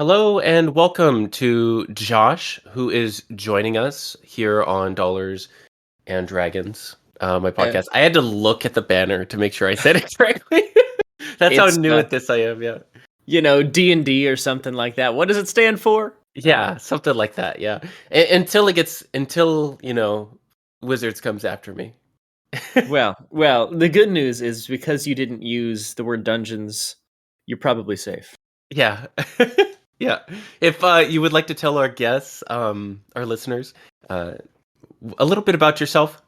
Hello and welcome to Josh, who is joining us here on Dollars and Dragons, my Uh, podcast. I had to look at the banner to make sure I said it correctly. That's how it's new at this I am. Yeah, D&D or something like that. What does it stand for? yeah, something like that. Yeah, until Wizards comes after me. Well, the good news is because you didn't use the word dungeons, you're probably safe. Yeah, yeah. If you would like to tell our guests, our listeners, uh, a little bit about yourself,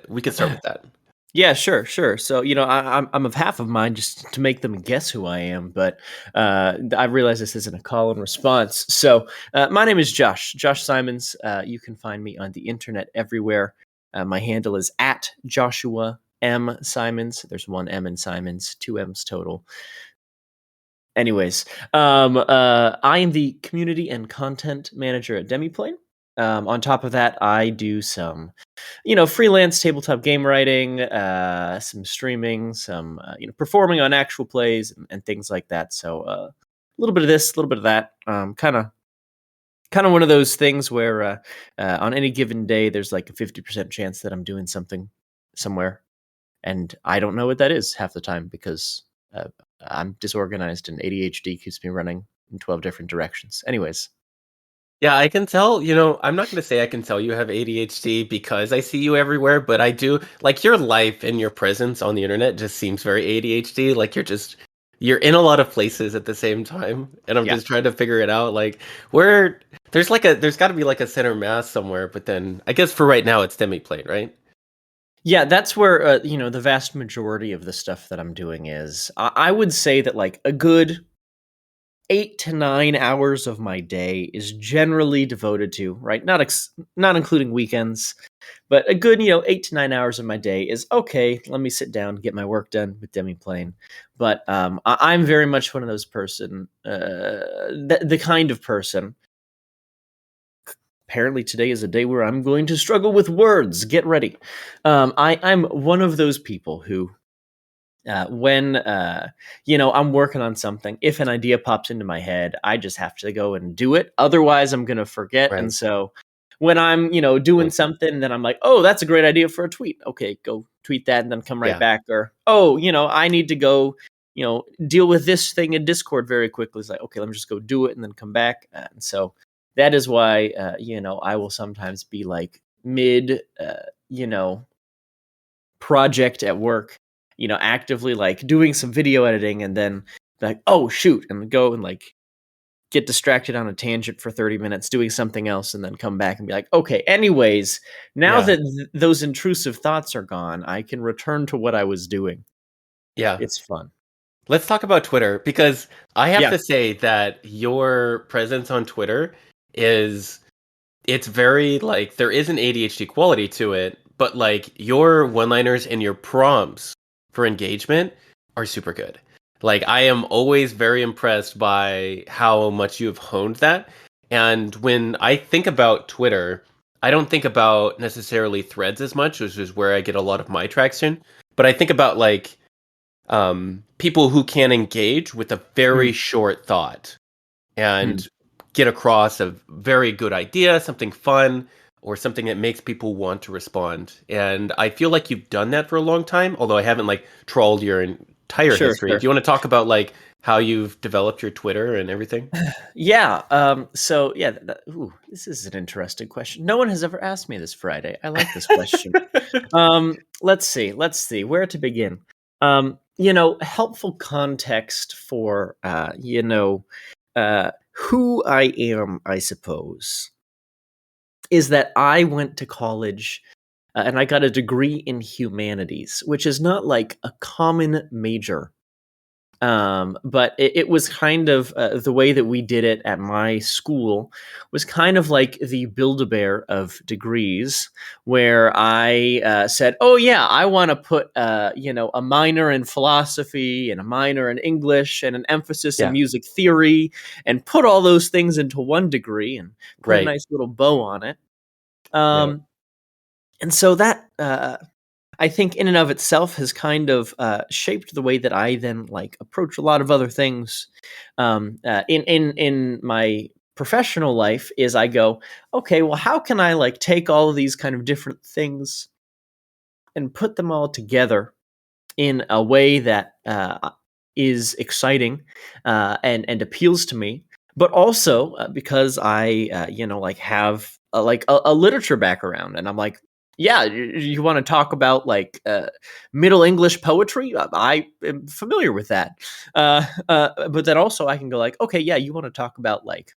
we could start with that. Yeah, sure. So I'm of half of mine just to make them guess who I am, but I realize this isn't a call and response. So my name is Josh Simons. You can find me on the internet everywhere. My handle is at Joshua M Simons. There's one M in Simons, two M's total. Anyways, I am the community and content manager at Demiplane. On top of that, I do some, freelance tabletop game writing, some streaming, some, performing on actual plays and things like that. So a little bit of this, a little bit of that. Kind of one of those things where on any given day, there's like a 50% chance that I'm doing something somewhere, and I don't know what that is half the time because uh, I'm disorganized and ADHD keeps me running in 12 different directions. Anyways, Yeah, I can tell, I'm not going to say I can tell you have ADHD because I see you everywhere, but I do like your life and your presence on the internet just seems very ADHD. Like you're in a lot of places at the same time, and I'm yeah. just trying to figure it out. Like where there's got to be like a center mass somewhere, but then I guess for right now it's demi-plane, right? Yeah, that's where the vast majority of the stuff that I'm doing is. I would say that like a good 8 to 9 hours of my day is generally devoted to, right, not including weekends, but a good 8 to 9 hours of my day is okay. Let me sit down, get my work done with Demiplane. But I'm very much one of those person, the kind of person. Apparently, today is a day where I'm going to struggle with words. Get ready. I'm one of those people who when I'm working on something, if an idea pops into my head, I just have to go and do it, otherwise I'm gonna forget. And Right. so when I'm doing something, then I'm like, oh, that's a great idea for a tweet. Okay, go tweet that and then come right Yeah. back. Or oh, I need to go deal with this thing in Discord very quickly. It's like, okay, let me just go do it and then come back. And so that is why I will sometimes be like mid project at work, actively like doing some video editing and then like, oh shoot, and go and like get distracted on a tangent for 30 minutes doing something else and then come back and be like, okay, anyways, now Yeah. that those intrusive thoughts are gone, I can return to what I was doing. Yeah. It's fun. Let's talk about Twitter because I have Yeah. to say that your presence on Twitter is it's very like there is an ADHD quality to it, but like your one-liners and your prompts for engagement are super good. Like I am always very impressed by how much you've honed that. And when I think about Twitter, I don't think about necessarily threads as much, which is where I get a lot of my traction. But I think about like people who can engage with a very Mm, short thought mm. and get across a very good idea, something fun, or something that makes people want to respond. And I feel like you've done that for a long time, although I haven't like trawled your entire Sure, history. sure. Do you want to talk about like how you've developed your Twitter and everything? Yeah. So yeah, ooh, this is an interesting question. No one has ever asked me this Friday. I like this question. Let's see where to begin. Helpful context for who I am, I suppose, is that I went to college and I got a degree in humanities, which is not like a common major, but it was kind of the way that we did it at my school was kind of like the Build-A-Bear of degrees, where I said, "Oh yeah, I want to put a minor in philosophy and a minor in English and an emphasis in Yeah, music theory, and put all those things into one degree and put a right. nice little bow on it." Yeah. Um, and so that I think in and of itself has kind of shaped the way that I then like approach a lot of other things in my professional life. Is I go, okay, well, how can I like take all of these kind of different things and put them all together in a way that is exciting and appeals to me, but also because I like have a literature background, and I'm like, yeah, you want to talk about like Middle English poetry? I am familiar with that, but then also I can go like, okay, yeah, you want to talk about like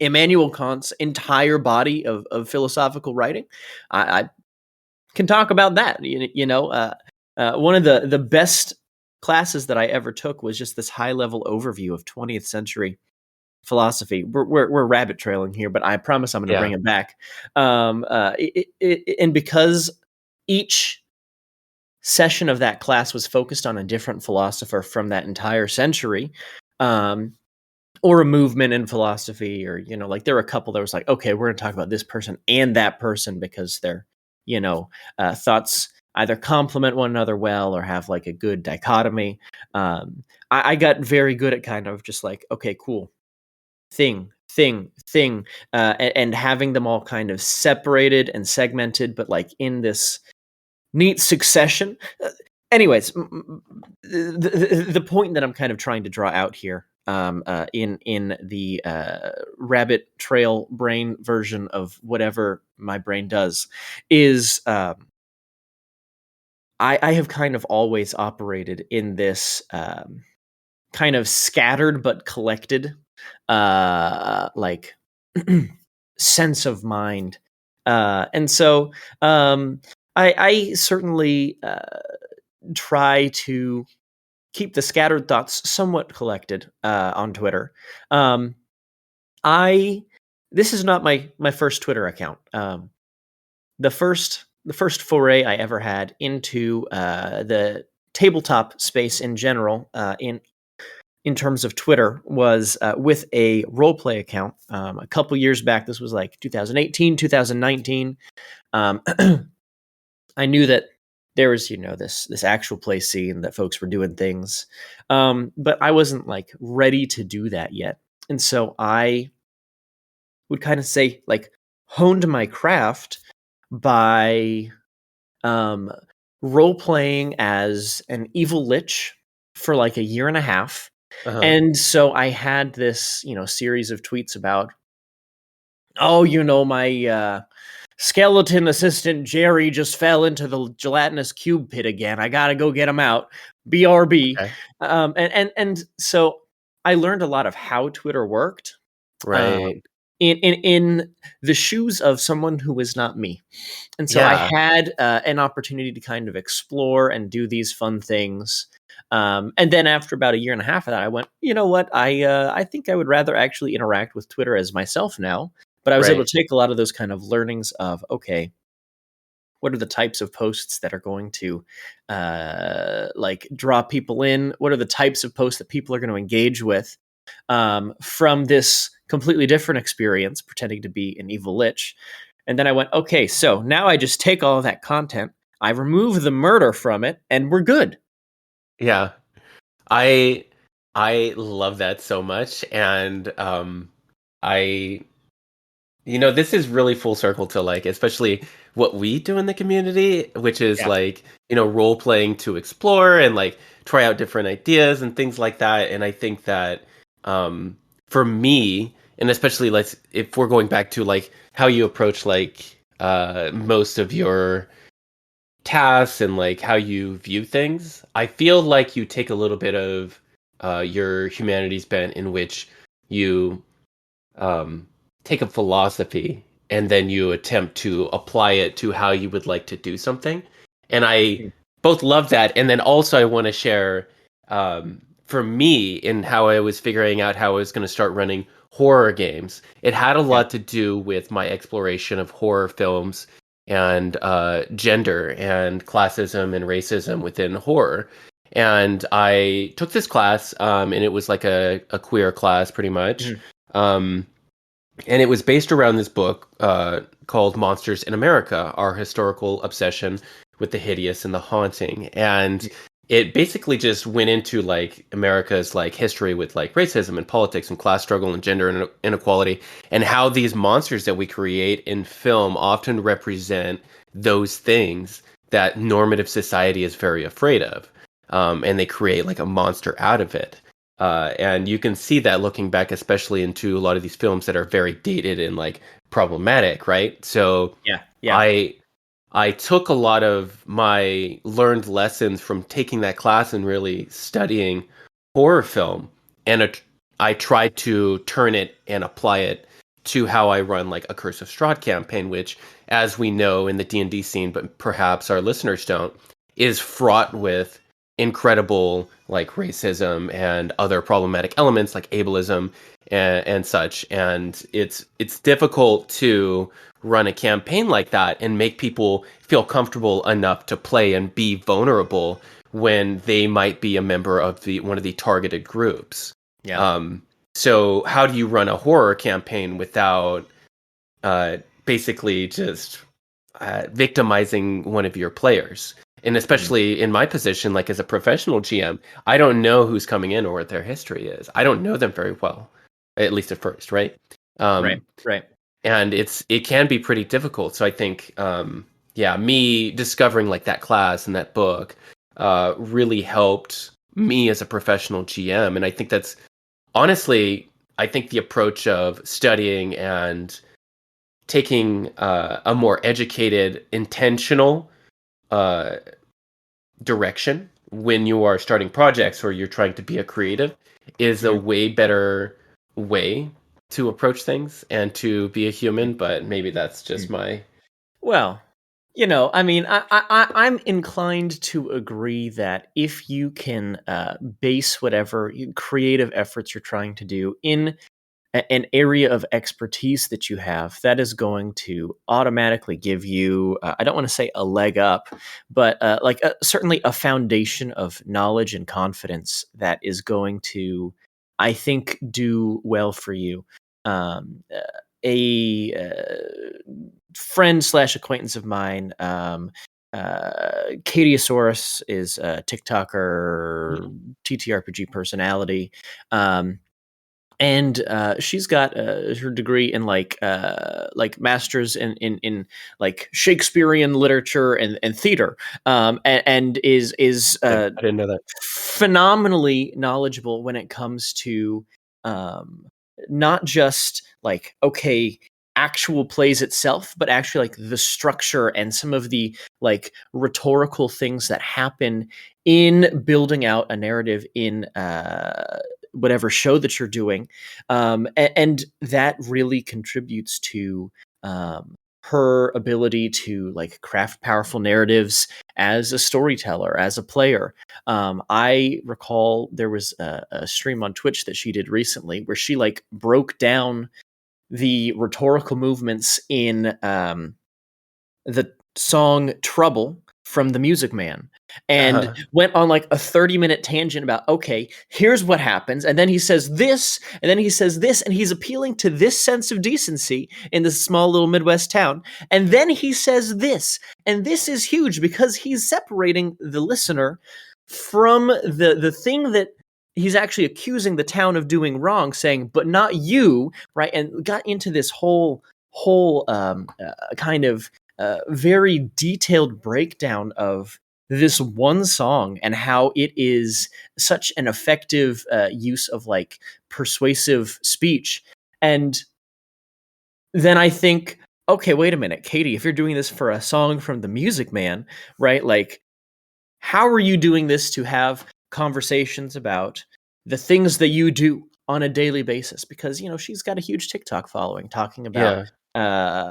Immanuel Kant's entire body of philosophical writing? I can talk about that. One of the best classes that I ever took was just this high level overview of 20th century philosophy. We're rabbit trailing here, but I promise I'm going to bring Yeah. it back. And because each session of that class was focused on a different philosopher from that entire century, or a movement in philosophy, or like there were a couple that was like, okay, we're going to talk about this person and that person because their thoughts either complement one another well or have like a good dichotomy. I got very good at kind of just like, okay, cool, thing, and having them all kind of separated and segmented, but like in this neat succession. Anyways, the point that I'm kind of trying to draw out here, in the rabbit trail brain version of whatever my brain does, is I have kind of always operated in this kind of scattered but collected, like sense of mind, and so I certainly try to keep the scattered thoughts somewhat collected on Twitter. Um, I This is not my first Twitter account. The first foray I ever had into the tabletop space in general, in terms of Twitter, was with a roleplay account a couple years back. This was like 2018, 2019. Um, I knew that there was, this actual play scene that folks were doing things, but I wasn't like ready to do that yet, and so I would kind of say like honed my craft by um, role playing as an evil lich for like a year and a half, Uh-huh. and so I had this series of tweets about, oh, my skeleton assistant Jerry just fell into the gelatinous cube pit again. I gotta go get him out. BRB. Okay. And so I learned a lot of how Twitter worked, um, Right. in the shoes of someone who was not me. And so I Yeah. had an opportunity to kind of explore and do these fun things. And then after about a year and a half of that, I went, you know what? I think I would rather actually interact with Twitter as myself now. But I was able Right. to take a lot of those kind of learnings of, okay, what are the types of posts that are going to like draw people in? What are the types of posts that people are going to engage with, from this completely different experience, pretending to be an evil lich? And then I went, okay, so now I just take all of that content, I remove the murder from it, and we're good. Yeah. I I love that so much, and I this is really full circle to like especially what we do in the community, which is Yeah. like, role playing to explore and like try out different ideas and things like that. And I think that um for me, and especially let's if we're going back to like how you approach like most of your tasks and like how you view things, I feel like you take a little bit of your humanities bent in which you um, take a philosophy and then you attempt to apply it to how you would like to do something. And I Mm. both love that. And then also, I want to share for me in how I was figuring out how I was going to start running horror games. It had a Yeah. lot to do with my exploration of horror films and gender and classism and racism within horror. And I took this class, and it was like a queer class pretty much. Mhm. Um, and it was based around this book called Monsters in America, Our Historical Obsession with the hideous and the haunting. And it basically just went into like America's like history with like racism and politics and class struggle and gender inequality, and how these monsters that we create in film often represent those things that normative society is very afraid of. And they create like a monster out of it. And you can see that looking back, especially into a lot of these films that are very dated and like problematic, right? So Yeah, yeah. I took a lot of my learned lessons from taking that class and really studying horror film, and I tried to turn it and apply it to how I run like a Curse of Strahd campaign, which, as we know in the D&D scene, but perhaps our listeners don't, is fraught with incredible like racism and other problematic elements like ableism and such. And it's difficult to run a campaign like that and make people feel comfortable enough to play and be vulnerable when they might be a member of the one of the targeted groups. Yeah. So how do you run a horror campaign without basically just victimizing one of your players? And especially in my position, like as a professional GM, I don't know who's coming in or what their history is. I don't know them very well, at least at first, right? Right, right. And it can be pretty difficult. So I think, yeah, me discovering like that class and that book really helped me as a professional GM. And I think that's honestly, I think the approach of studying and taking a more educated, intentional direction when you are starting projects or you're trying to be a creative is a way better way to approach things and to be a human. But maybe that's just my Well, I mean, I'm inclined to agree that if you can base whatever creative efforts you're trying to do in an area of expertise that you have, that is going to automatically give you, I don't want to say a leg up, but certainly a foundation of knowledge and confidence that is going to, I think, do well for you. A friend slash acquaintance of mine, Katiosaurus, is a TikToker, TTRPG personality. And she's got her degree in like masters in like Shakespearean literature and theater, and is I didn't know that. phenomenally knowledgeable when it comes to um, not just like actual plays itself, but actually like the structure and some of the like rhetorical things that happen in building out a narrative in whatever show that you're doing, and that really contributes to her ability to like craft powerful narratives as a storyteller, as a player. I recall there was a stream on Twitch that she did recently where she like broke down the rhetorical movements in the song Trouble from The Music Man, and went on like a 30-minute tangent about, okay, here's what happens, and then he says this, and then he says this, and he's appealing to this sense of decency in this small little Midwest town, and then he says this, and this is huge because he's separating the listener from the thing that he's actually accusing the town of doing wrong, saying, but not you, right? And got into this whole kind of very detailed breakdown of this one song and how it is such an effective use of like persuasive speech. And then I think, okay, wait a minute, Katie, if you're doing this for a song from The Music Man, right? Like, how are you doing this to have conversations about the things that you do on a daily basis? Because, she's got a huge TikTok following talking about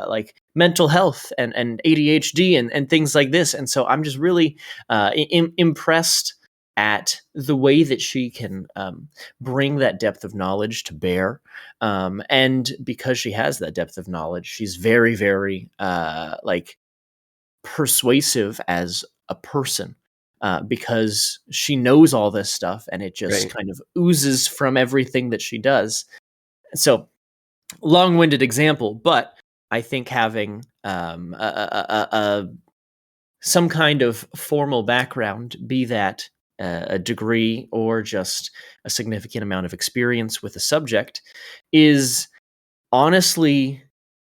like mental health and ADHD and things like this. And so I'm just really impressed at the way that she can bring that depth of knowledge to bear. And because she has that depth of knowledge, she's very, very like persuasive as a person. Because she knows all this stuff and it just kind of oozes from everything that she does. So, long-winded example, but I think having a some kind of formal background, be that a degree or just a significant amount of experience with a subject, is honestly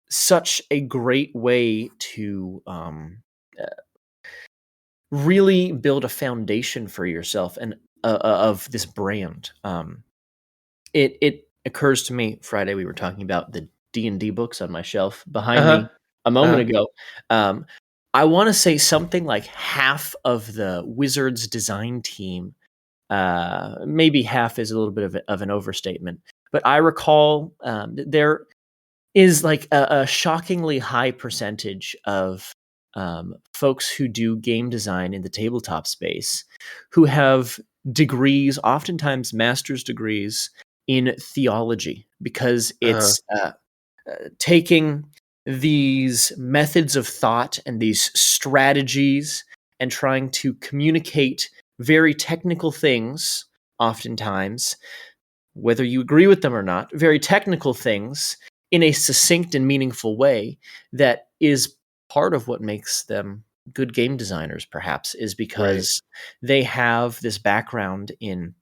such a great way to uh, really build a foundation for yourself and of this brand. It occurs to me, Friday we were talking about the D&D books on my shelf behind Uh-huh. me a moment Uh-huh. ago. Um, I want to say something like half of the Wizards design team, maybe half is a little bit of an overstatement, but I recall there is like a shockingly high percentage of folks who do game design in the tabletop space who have degrees, oftentimes master's degrees in theology, because Uh-huh. it's taking these methods of thought and these strategies and trying to communicate very technical things, oftentimes, whether you agree with them or not, very technical things in a succinct and meaningful way that is part of what makes them good game designers, perhaps, is Right. because they have this background in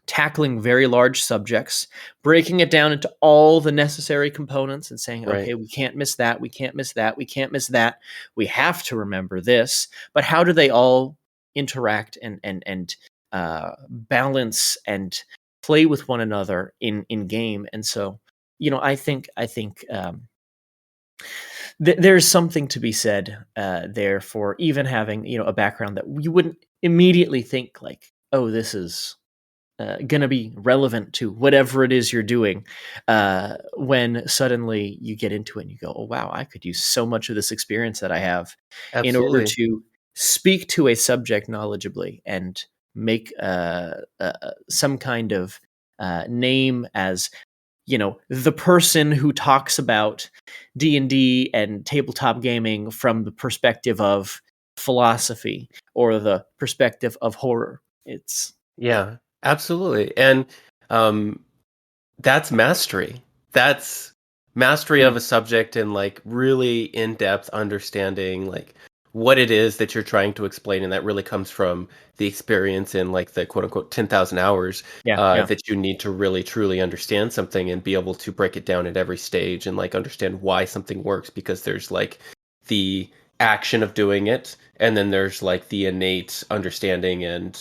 tackling very large subjects, breaking it down into all the necessary components and saying, Right. okay, we can't miss that, we can't miss that, we can't miss that. We have to remember this, but how do they all interact and balance and play with one another in game? And so, I think there's something to be said there for even having a background that you wouldn't immediately think like, oh, this is going to be relevant to whatever it is you're doing, when suddenly you get into it and you go, oh, wow, I could use so much of this experience that I have in order Absolutely. to speak to a subject knowledgeably and make some kind of name as the person who talks about D&D and tabletop gaming from the perspective of philosophy or the perspective of horror. It's Yeah, absolutely. And um that's mastery. That's mastery mm, of a subject and like really in-depth understanding like what it is that you're trying to explain, and that really comes from the experience in like the quote unquote 10,000 hours yeah, yeah, that you need to really truly understand something and be able to break it down at every stage and like understand why something works, because there's like the action of doing it, and then there's like the innate understanding and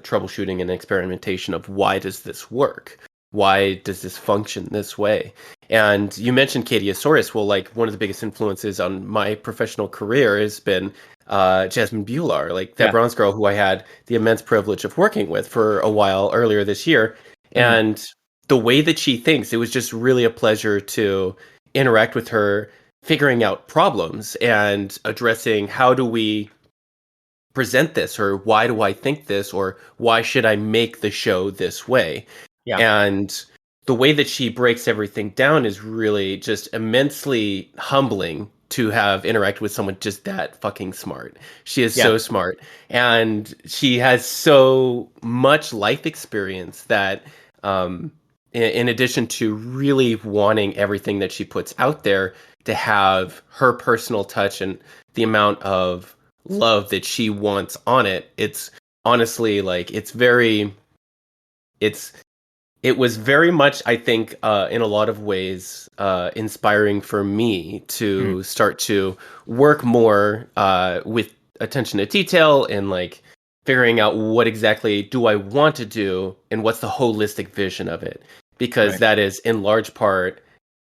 troubleshooting and experimentation of why does this work, why does this function this way. And you mentioned Katie Asaurus. Well, like one of the biggest influences on my professional career has been Jasmine Bular, like that yeah. bronze girl who I had the immense privilege of working with for a while earlier this year. Mhm. And the way that she thinks, it was just really a pleasure to interact with her, figuring out problems and addressing how do we present this, or why do I think this, or why should I make the show this way. Yeah, And the way that she breaks everything down is really just immensely humbling to have interacted with someone just that fucking smart. She is yeah, so smart, and she has so much life experience that in addition to really wanting everything that she puts out there to have her personal touch and the amount of love that she wants on it, it's honestly like it's it was very much, I think, in a lot of ways, inspiring for me mm, to start to work more with attention to detail and like figuring out what exactly do I want to do and what's the holistic vision of it. Because right. that is in large part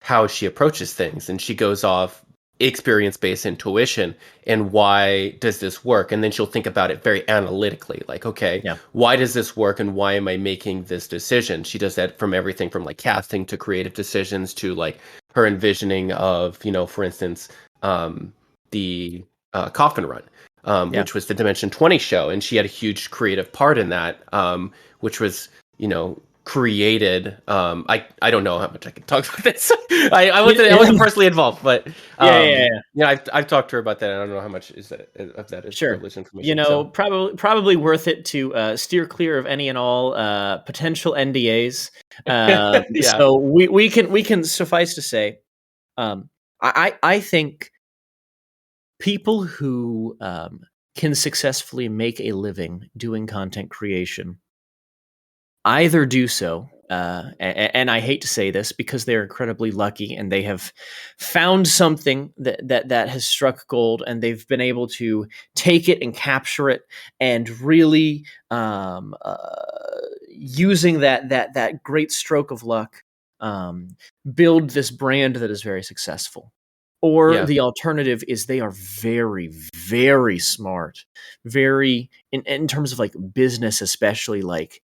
how she approaches things. And she goes off experience-based intuition and why does this work, and then she'll think about it very analytically, like, okay, Yeah, why does this work and why am I making this decision. She does that from everything from like casting to creative decisions to like her envisioning of, for instance, the Coffin Run, yeah, which was the Dimension 20 show, and she had a huge creative part in that, which was, created. I don't know how much I can talk about this. I wasn't personally involved, but yeah, yeah, yeah. I've talked to her about that. And I don't know how much is that of that is Sure. privileged information. So Probably worth it to steer clear of any and all potential NDAs. yeah, So we can suffice to say, I think people who can successfully make a living doing content creation either do so, and I hate to say this because they're incredibly lucky and they have found something that has struck gold, and they've been able to take it and capture it and really using that great stroke of luck, um, build this brand that is very successful. Or Yeah. the alternative is they are very, very smart, very in terms of like business, especially like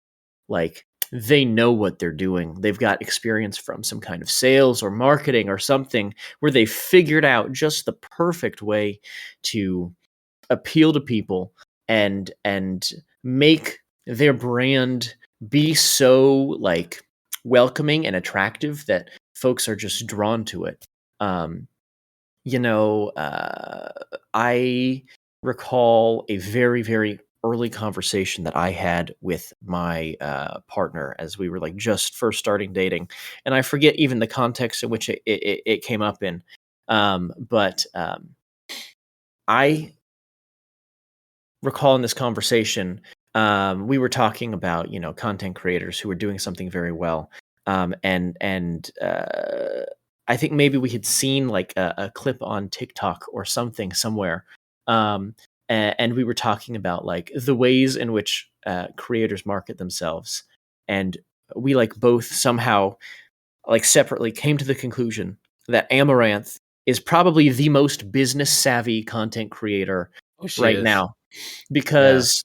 they know what they're doing. They've got experience from some kind of sales or marketing or something where they figured out just the perfect way to appeal to people and make their brand be so like welcoming and attractive that folks are just drawn to it. Um, you know, I recall a very, very early conversation that I had with my partner as we were like just first starting dating, and I forget even the context in which it came up in. But I recall in this conversation, we were talking about content creators who were doing something very well, and I think maybe we had seen like a clip on TikTok or something somewhere, um, and we were talking about like the ways in which creators market themselves, and we like both somehow like separately came to the conclusion that Amaranth is probably the most business savvy content creator Oh, she right is. now Yeah. because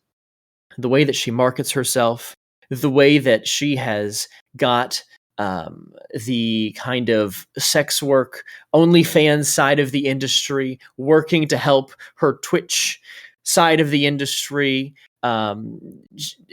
the way that she markets herself, the way that she has got the kind of sex work, OnlyFans side of the industry, working to help her Twitch side of the industry. Um,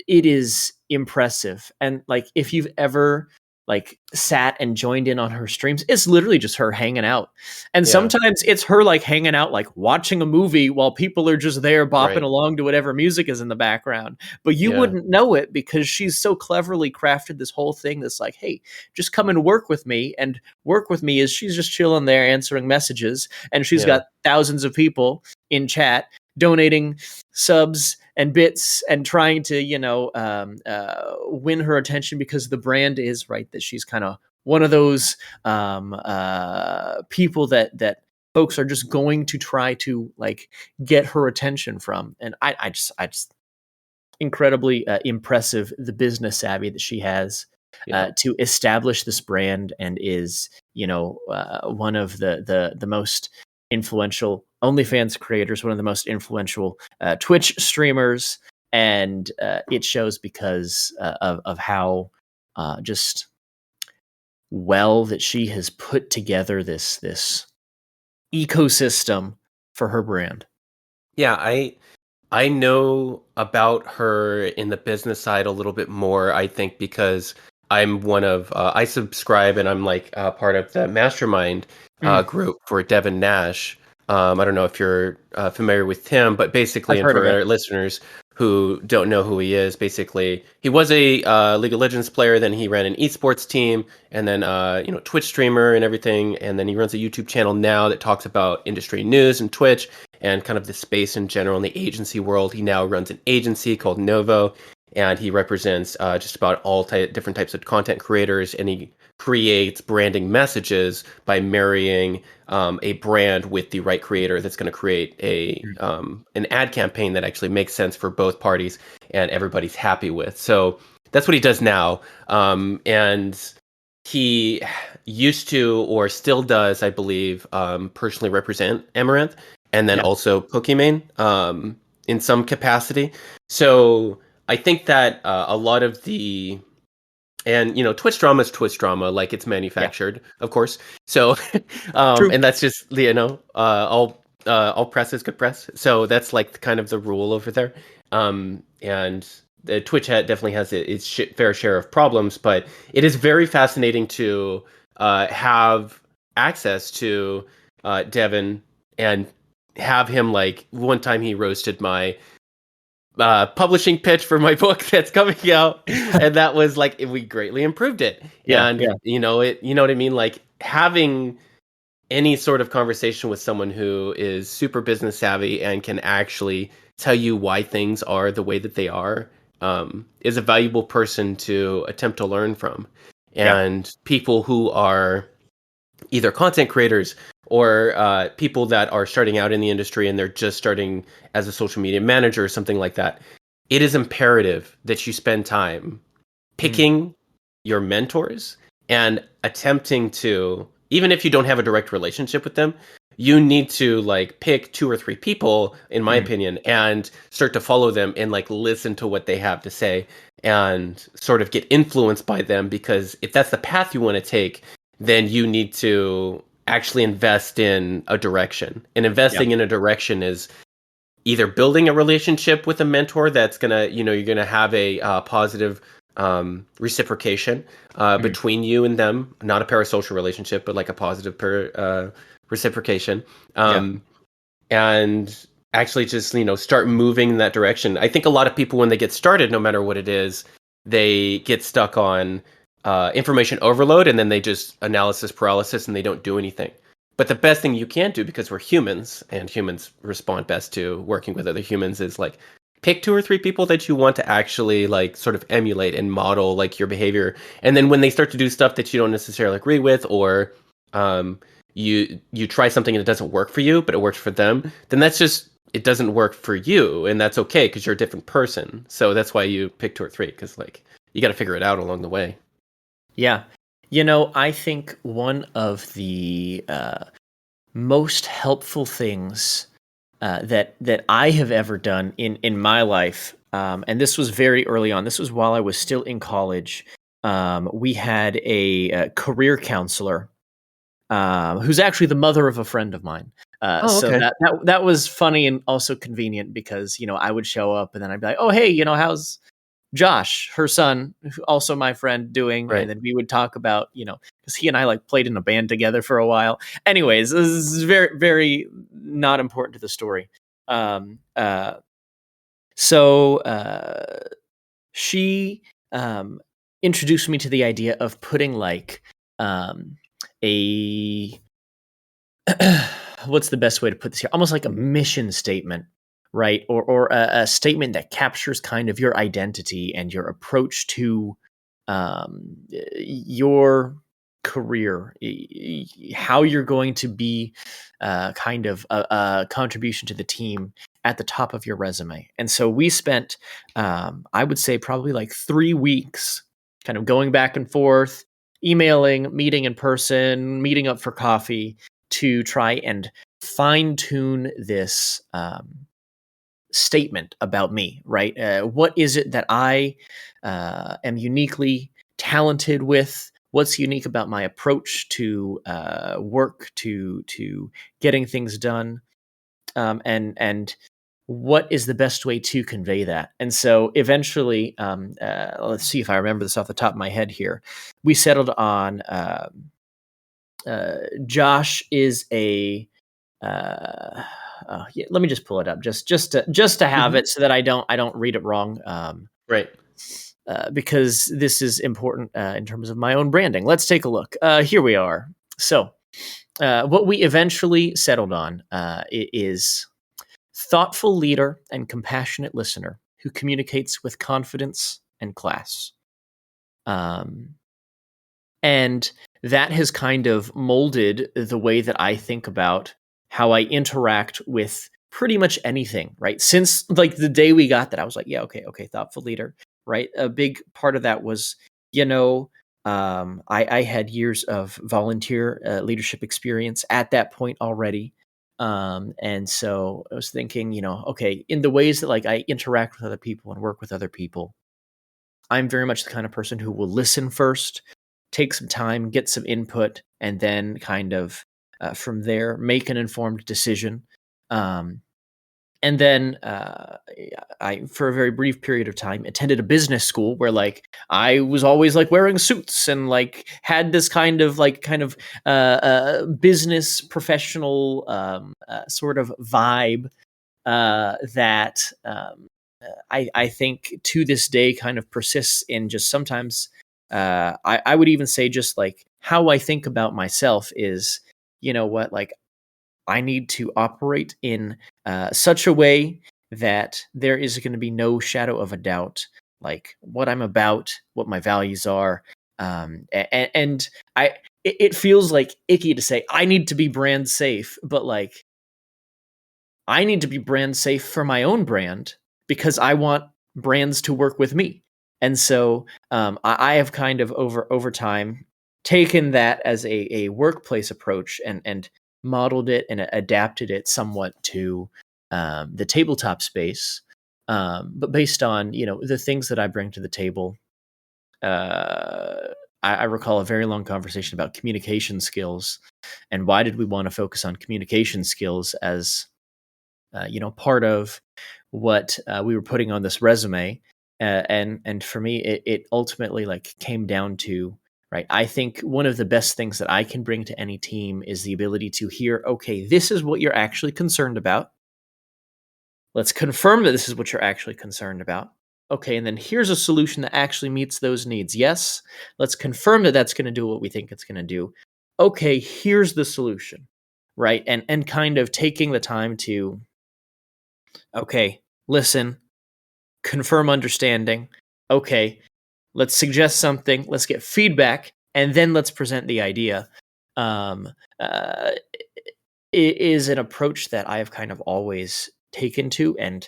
it is impressive. And like, if you've ever like sat and joined in on her streams, it's literally just her hanging out. And Yeah. sometimes it's her like hanging out, like watching a movie while people are just there bopping Right. along to whatever music is in the background. But you Yeah. wouldn't know it because she's so cleverly crafted this whole thing that's like, hey, just come and work with me. And work with me is she's just chilling there answering messages. And she's Yeah. got thousands of people in chat donating subs and bits and trying to win her attention because the brand is right that she's kind of one of those people that folks are just going to try to like get her attention from. And I just incredibly impressive the business savvy that she has Yeah. to establish this brand, and is one of the most influential OnlyFans creators, one of the most influential Twitch streamers, and it shows because of how just well that she has put together this ecosystem for her brand. Yeah. I know about her in the business side a little bit more, I think, because I'm one of, I subscribe and I'm like part of the mastermind Mm, group for Devin Nash. I don't know if you're familiar with him, but basically, I've and heard of for it. our listeners who don't know who he is, basically, he was a League of Legends player, then he ran an esports team, and then, Twitch streamer and everything. And then he runs a YouTube channel now that talks about industry news and Twitch and kind of the space in general in the agency world. He now runs an agency called Novo, and he represents just about all different types of content creators, and he creates branding messages by marrying a brand with the right creator that's going to create an ad campaign that actually makes sense for both parties and everybody's happy with. So that's what he does now, and he used to, or still does, I believe, personally represent Amaranth, and then Yeah. also Pokimane in some capacity. So I think that a lot of the, and Twitch drama is Twitch drama, like it's Yeah. manufactured, of course. So True. and that's just all press is good press. So that's like kind of the rule over there. And the Twitch definitely has its fair share of problems, but it is very fascinating to have access to Devin and have him, like, one time he roasted my publishing pitch for my book that's coming out, and that was like, we greatly improved it. Yeah. And Yeah. you know what I mean, like having any sort of conversation with someone who is super business savvy and can actually tell you why things are the way that they are, is a valuable person to attempt to learn from. Yeah. And people who are either content creators or people that are starting out in the industry and they're just starting as a social media manager or something like that, it is imperative that you spend time Mm. picking your mentors and attempting to, even if you don't have a direct relationship with them, you need to like pick two or three people, in my Mm. opinion, and start to follow them and like listen to what they have to say and sort of get influenced by them. Because if that's the path you want to take, then you need to actually invest in a direction. And Yeah. investing in a direction is either building a relationship with a mentor that's gonna, you're gonna have a positive reciprocation Mm. between you and them, not a parasocial relationship, but like a positive reciprocation, Yeah. and actually just start moving in that direction. I think a lot of people when they get started, no matter what it is, they get stuck on information overload, and then they just analysis paralysis, and they don't do anything. But the best thing you can do, because we're humans and humans respond best to working with other humans, is like pick two or three people that you want to actually like sort of emulate and model like your behavior. And then when they start to do stuff that you don't necessarily agree with, or um, you try something and it doesn't work for you, but it works for them, then that's just, it doesn't work for you, and that's okay because you're a different person. So that's why you pick two or three, because like you got to figure it out along the way. Yeah. I think one of the most helpful things that I have ever done in my life, and this was very early on. This was while I was still in college. We had a career counselor who's actually the mother of a friend of mine. Oh, So okay. that was funny and also convenient because I would show up and then I'd be like, oh hey, how's Josh, her son, also my friend, doing? And Right. then we would talk about, because he and I like played in a band together for a while. Anyways, this is very, very not important to the story. Um, uh, so she introduced me to the idea of putting like a what's the best way to put this here? Almost like a mission statement, right? Or a statement that captures kind of your identity and your approach to your career, how you're going to be kind of a contribution to the team at the top of your resume. And so we spent, I would say, probably like 3 weeks kind of going back and forth, emailing, meeting in person, meeting up for coffee to try and fine tune this statement about me, right? What is it that I am uniquely talented with? What's unique about my approach to work, to getting things done, and what is the best way to convey that? And so eventually, let's see if I remember this off the top of my head here. We settled on Josh is a yeah, let me just pull it up just to have Hmm. it so that I don't read it wrong. Right. Because this is important in terms of my own branding. Let's take a look. Here we are. So, what we eventually settled on is thoughtful leader and compassionate listener who communicates with confidence and class. Um, and that has kind of molded the way that I think about how I interact with pretty much anything, right? Since like the day we got that, I was like, yeah, okay, okay, thoughtful leader, right? A big part of that was, you know, I had years of volunteer leadership experience at that point already. And so I was thinking, okay, in the ways that like I interact with other people and work with other people, I'm very much the kind of person who will listen first, take some time, get some input, and then kind of from there make an informed decision. Um, and then I, for a very brief period of time, attended a business school where like I was always like wearing suits and like had this kind of business professional sort of vibe that I think to this day kind of persists in just sometimes. I would even say just like how I think about myself is, you know what, like I need to operate in such a way that there is going to be no shadow of a doubt, like what I'm about, what my values are. And it feels like icky to say I need to be brand safe, but like I need to be brand safe for my own brand because I want brands to work with me. And so I have kind of over time taken that as a workplace approach and modeled it and adapted it somewhat to the tabletop space, but based on the things that I bring to the table. I recall a very long conversation about communication skills and why did we want to focus on communication skills as part of what we were putting on this resume. And for me, it ultimately like came down to, right, I think one of the best things that I can bring to any team is the ability to hear, okay, this is what you're actually concerned about. Let's confirm that this is what you're actually concerned about. Okay, and then here's a solution that actually meets those needs. Yes, let's confirm that that's going to do what we think it's going to do. Okay, here's the solution, right? And kind of taking the time to, okay, listen, confirm understanding. Okay, let's suggest something. Let's get feedback, and then let's present the idea. Um, uh, it is an approach that I have kind of always taken to, and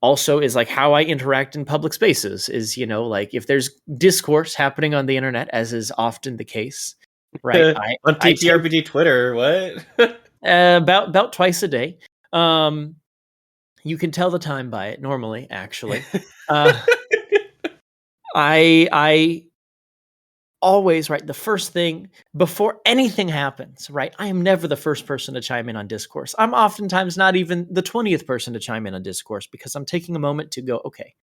also is like how I interact in public spaces. Is like if there's discourse happening on the internet, as is often the case, right? On I take TTRPG Twitter, what? about twice a day. You can tell the time by it normally, actually. I always, right, the first thing before anything happens, right? I am never the first person to chime in on discourse. I'm oftentimes not even the 20th person to chime in on discourse because I'm taking a moment to go, okay,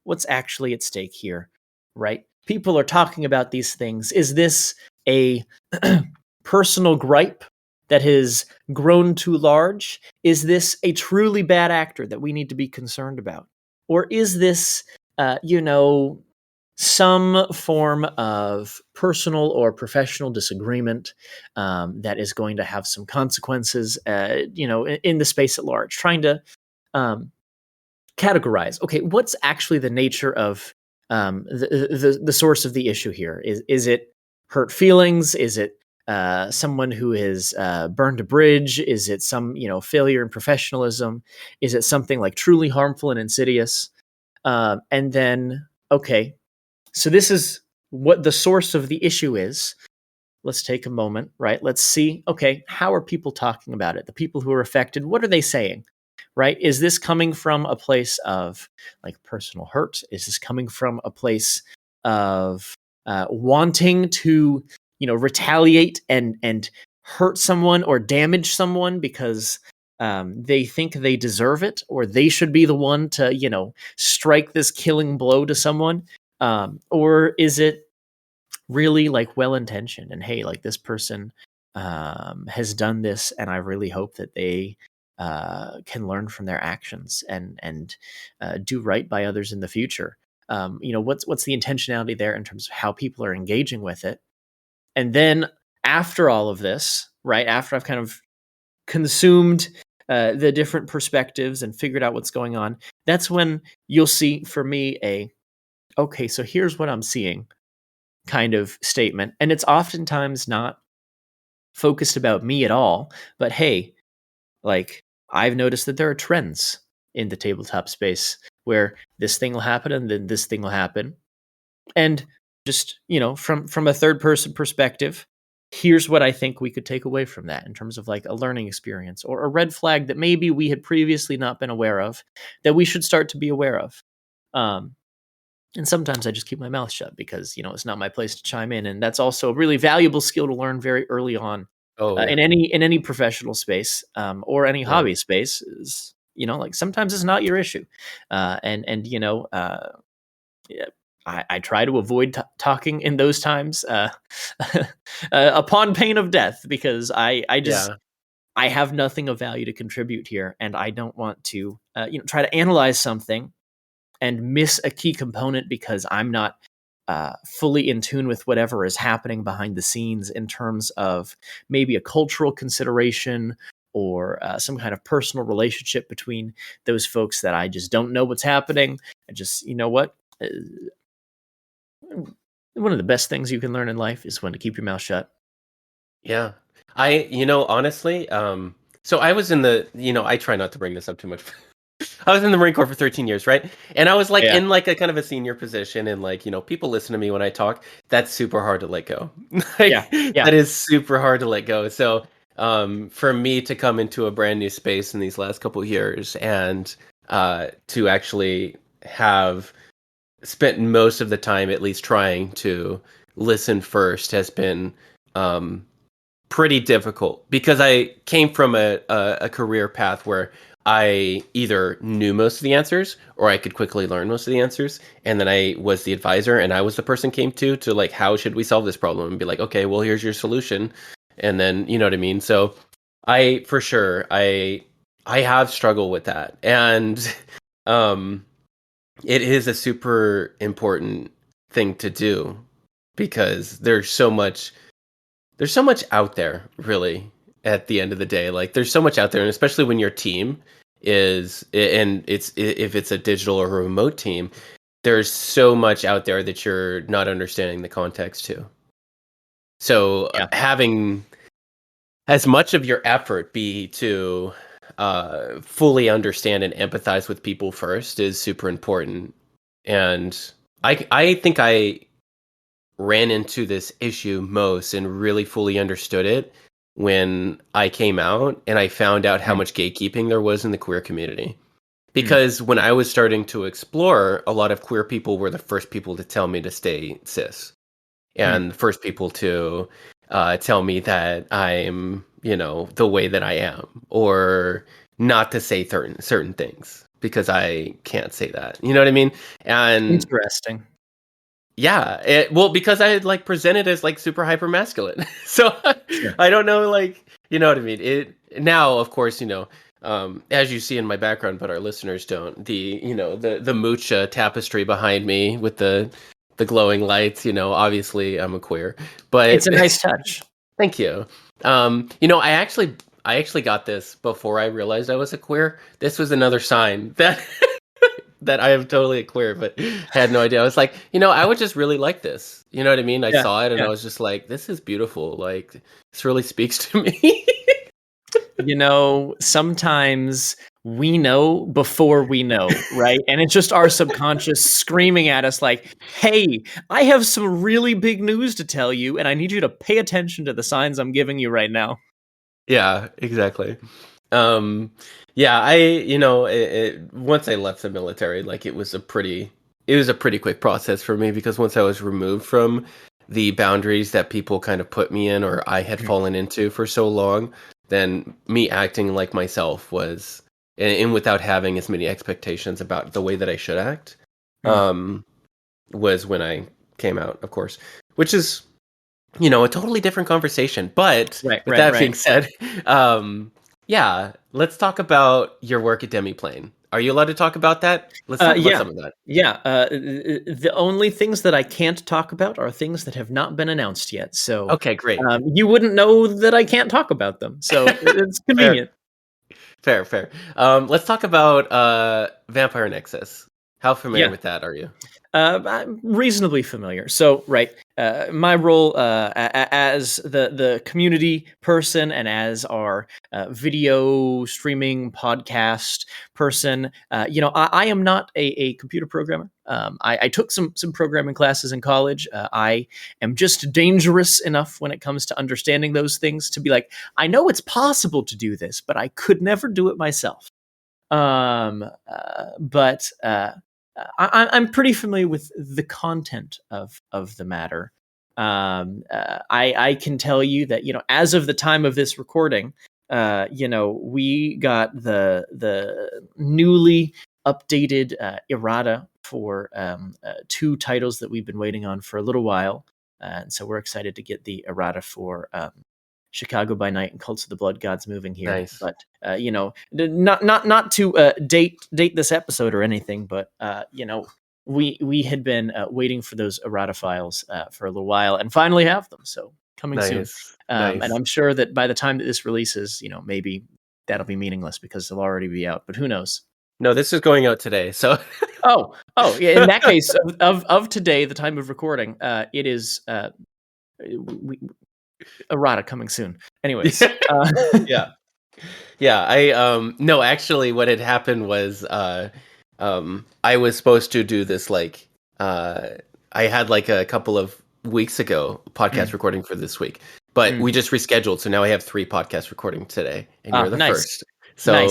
what's actually at stake here, right? People are talking about these things. Is this a personal gripe that has grown too large? Is this a truly bad actor that we need to be concerned about? Or is this, some form of personal or professional disagreement that is going to have some consequences, in the space at large? Trying to categorize. Okay, what's actually the nature of the source of the issue here? Is it hurt feelings? Is it someone who has burned a bridge? Is it some failure in professionalism? Is it something like truly harmful and insidious? And then, okay, so this is what the source of the issue is. Let's take a moment, right? Let's see, okay, how are people talking about it? The people who are affected, what are they saying? Right? Is this coming from a place of like personal hurt? Is this coming from a place of wanting to, retaliate and hurt someone or damage someone because they think they deserve it or they should be the one to, strike this killing blow to someone? Or is it really like well intentioned and hey, like this person has done this, and I really hope that they can learn from their actions and do right by others in the future. What's the intentionality there in terms of how people are engaging with it? And then after all of this, right after I've kind of consumed the different perspectives and figured out what's going on, that's when you'll see for me okay, so here's what I'm seeing kind of statement. And it's oftentimes not focused about me at all, but hey, like I've noticed that there are trends in the tabletop space where this thing will happen and then this thing will happen. And just, from a third person perspective, here's what I think we could take away from that in terms of like a learning experience or a red flag that maybe we had previously not been aware of that we should start to be aware of. And sometimes I just keep my mouth shut because, it's not my place to chime in. And that's also a really valuable skill to learn very early on Oh, yeah. in any professional space or any Yeah. hobby space. Is, like sometimes it's not your issue. Yeah, I try to avoid talking in those times upon pain of death because I just, Yeah. I have nothing of value to contribute here. And I don't want to, try to analyze something and miss a key component because I'm not fully in tune with whatever is happening behind the scenes in terms of maybe a cultural consideration or some kind of personal relationship between those folks that I just don't know what's happening. I just, you know what? One of the best things you can learn in life is when to keep your mouth shut. Yeah. Honestly, so I was in I try not to bring this up too much. I was in the Marine Corps for 13 years, right? And I was like Yeah. in like a kind of a senior position, and like, people listen to me when I talk. That's super hard to let go. Yeah. Like Yeah. that is super hard to let go. So, for me to come into a brand new space in these last couple of years and to actually have spent most of the time at least trying to listen first has been um pretty difficult because I came from a career path where I either knew most of the answers or I could quickly learn most of the answers. And then I was the advisor and I was the person came to like, how should we solve this problem? And be like, okay, well, here's your solution. And then, you know what I mean? So for sure, I have struggled with that. And um, it is a super important thing to do because there's so much out there, really, at the end of the day. Like, there's so much out there, and especially when your team and if it's a digital or a remote team, there's so much out there that you're not understanding the context to. So, Yeah. having as much of your effort be to fully understand and empathize with people first is super important. And I think I ran into this issue most and really fully understood it when I came out and I found out how Mm. much gatekeeping there was in the queer community. Mm. Because when I was starting to explore, a lot of queer people were the first people to tell me to stay cis Mm. and the first people to tell me that I'm, the way that I am, or not to say certain things because I can't say that. You know what I mean? And Interesting. yeah, well, because I had like presented as like super hyper masculine, so Sure. I don't know, like, you know what I mean. It now, of course, as you see in my background, but our listeners don't. The Mucha tapestry behind me with the glowing lights. Obviously, I'm a queer, It's but a nice touch. thank you. I actually got this before I realized I was a queer. This was another sign that that I am totally a queer, but had no idea. I was like, I would just really like this. You know what I mean? I Yeah. saw it and I Yeah. was just like, this is beautiful. Like, this really speaks to me. Sometimes we know before we know, right? And it's just our subconscious screaming at us like, hey, I have some really big news to tell you, and I need you to pay attention to the signs I'm giving you right now. Yeah, exactly. Um, yeah, once I left the military, like it was a pretty quick process for me because once I was removed from the boundaries that people kind of put me in or I had Mm. fallen into for so long, then me acting like myself was, and without having as many expectations about the way that I should act, Mm. um, was when I came out, of course, which is, a totally different conversation. But Right, with right, that right. being said, yeah, let's talk about your work at Demiplane. Are you allowed to talk about that? Let's talk about Yeah, some of that. yeah. The only things that I can't talk about are things that have not been announced yet. So Okay, great. you wouldn't know that I can't talk about them. So it's Fair, convenient. fair, fair. Let's talk about Vampire Nexus. How familiar Yeah. with that are you? I'm reasonably familiar. So, right, my role as the community person and as our video streaming podcast person, I am not a computer programmer. I took some programming classes in college. I am just dangerous enough when it comes to understanding those things to be like, I know it's possible to do this, but I could never do it myself. But I'm pretty familiar with the content of the matter. I can tell you that as of the time of this recording, we got the newly updated errata for two titles that we've been waiting on for a little while, and so we're excited to get the errata for Chicago by Night and Cults of the Blood Gods moving here. Nice. But not to date this episode or anything, but we had been waiting for those errata files for a little while and finally have them. So coming soon. Nice. And Nice. I'm sure that by the time that this releases, maybe that'll be meaningless because they'll already be out. But who knows? No, this is going out today. So Yeah. In that case, of today, the time of recording, it is errata coming soon. Anyways, yeah. Yeah, I no, actually what had happened was I was supposed to do this like I had like a couple of weeks ago podcast recording for this week. But we just rescheduled, so now I have 3 podcast recording today, and you're the nice. first. So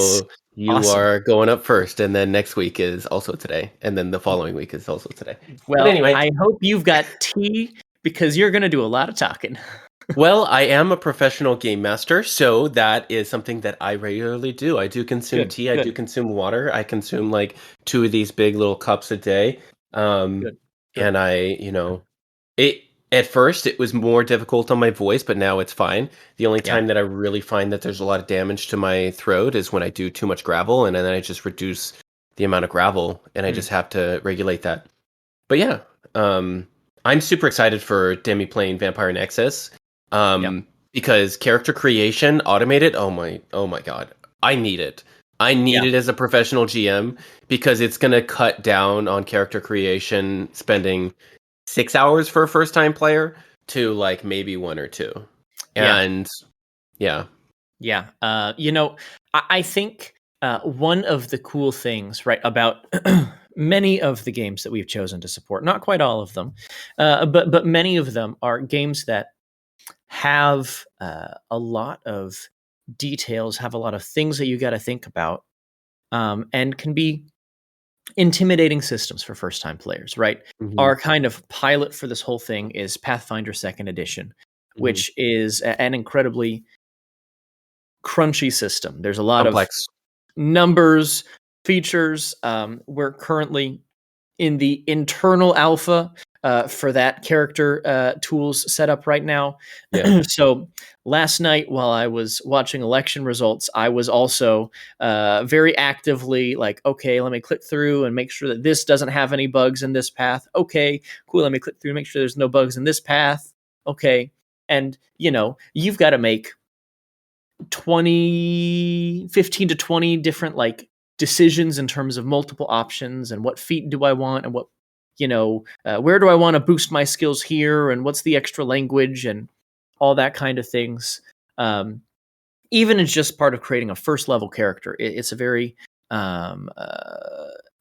you Awesome. are going up first, and then next week is also today, and then the following week is also today. Well, but anyway, I hope you've got tea because you're going to do a lot of talking. Well, I am a professional game master, so that is something that I regularly do. I do consume tea. I do consume water. I consume like 2 of these big little cups a day. Good. And it at first it was more difficult on my voice, but now it's fine. The only time that I really find that there's a lot of damage to my throat is when I do too much gravel, and then I just reduce the amount of gravel, and I just have to regulate that. But yeah, I'm super excited for Demi playing Vampire Nexus. Because character creation automated, oh my god, I need it. I need it as a professional GM because it's going to cut down on character creation, spending 6 hours for a first time player to like maybe 1 or 2. And I think one of the cool things, right, about many of the games that we've chosen to support, not quite all of them, but many of them are games that have a lot of details, have a lot of things that you got to think about, and can be intimidating systems for first-time players, right? Our kind of pilot for this whole thing is Pathfinder 2nd Edition, which is an incredibly crunchy system. There's a lot complex of numbers, features. We're currently in the internal alpha for that character tools set up right now. So last night while I was watching election results, I was also very actively like, okay, let me click through and make sure that this doesn't have any bugs in this path. Okay, cool. Let me click through and make sure there's no bugs in this path. Okay. And, you've got to make 15 to 20 different like decisions in terms of multiple options and what feat do I want and what where do I want to boost my skills here and what's the extra language and all that kind of things. Even as just part of creating a first level character, it's a very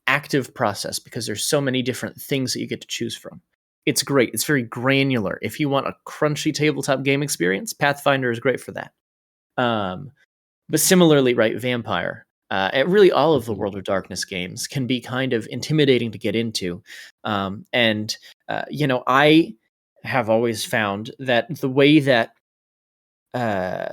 active process because there's so many different things that you get to choose from. It's great. It's very granular. If you want a crunchy tabletop game experience, Pathfinder is great for that. But similarly, right, Vampire, really all of the World of Darkness games can be kind of intimidating to get into. I have always found that the way that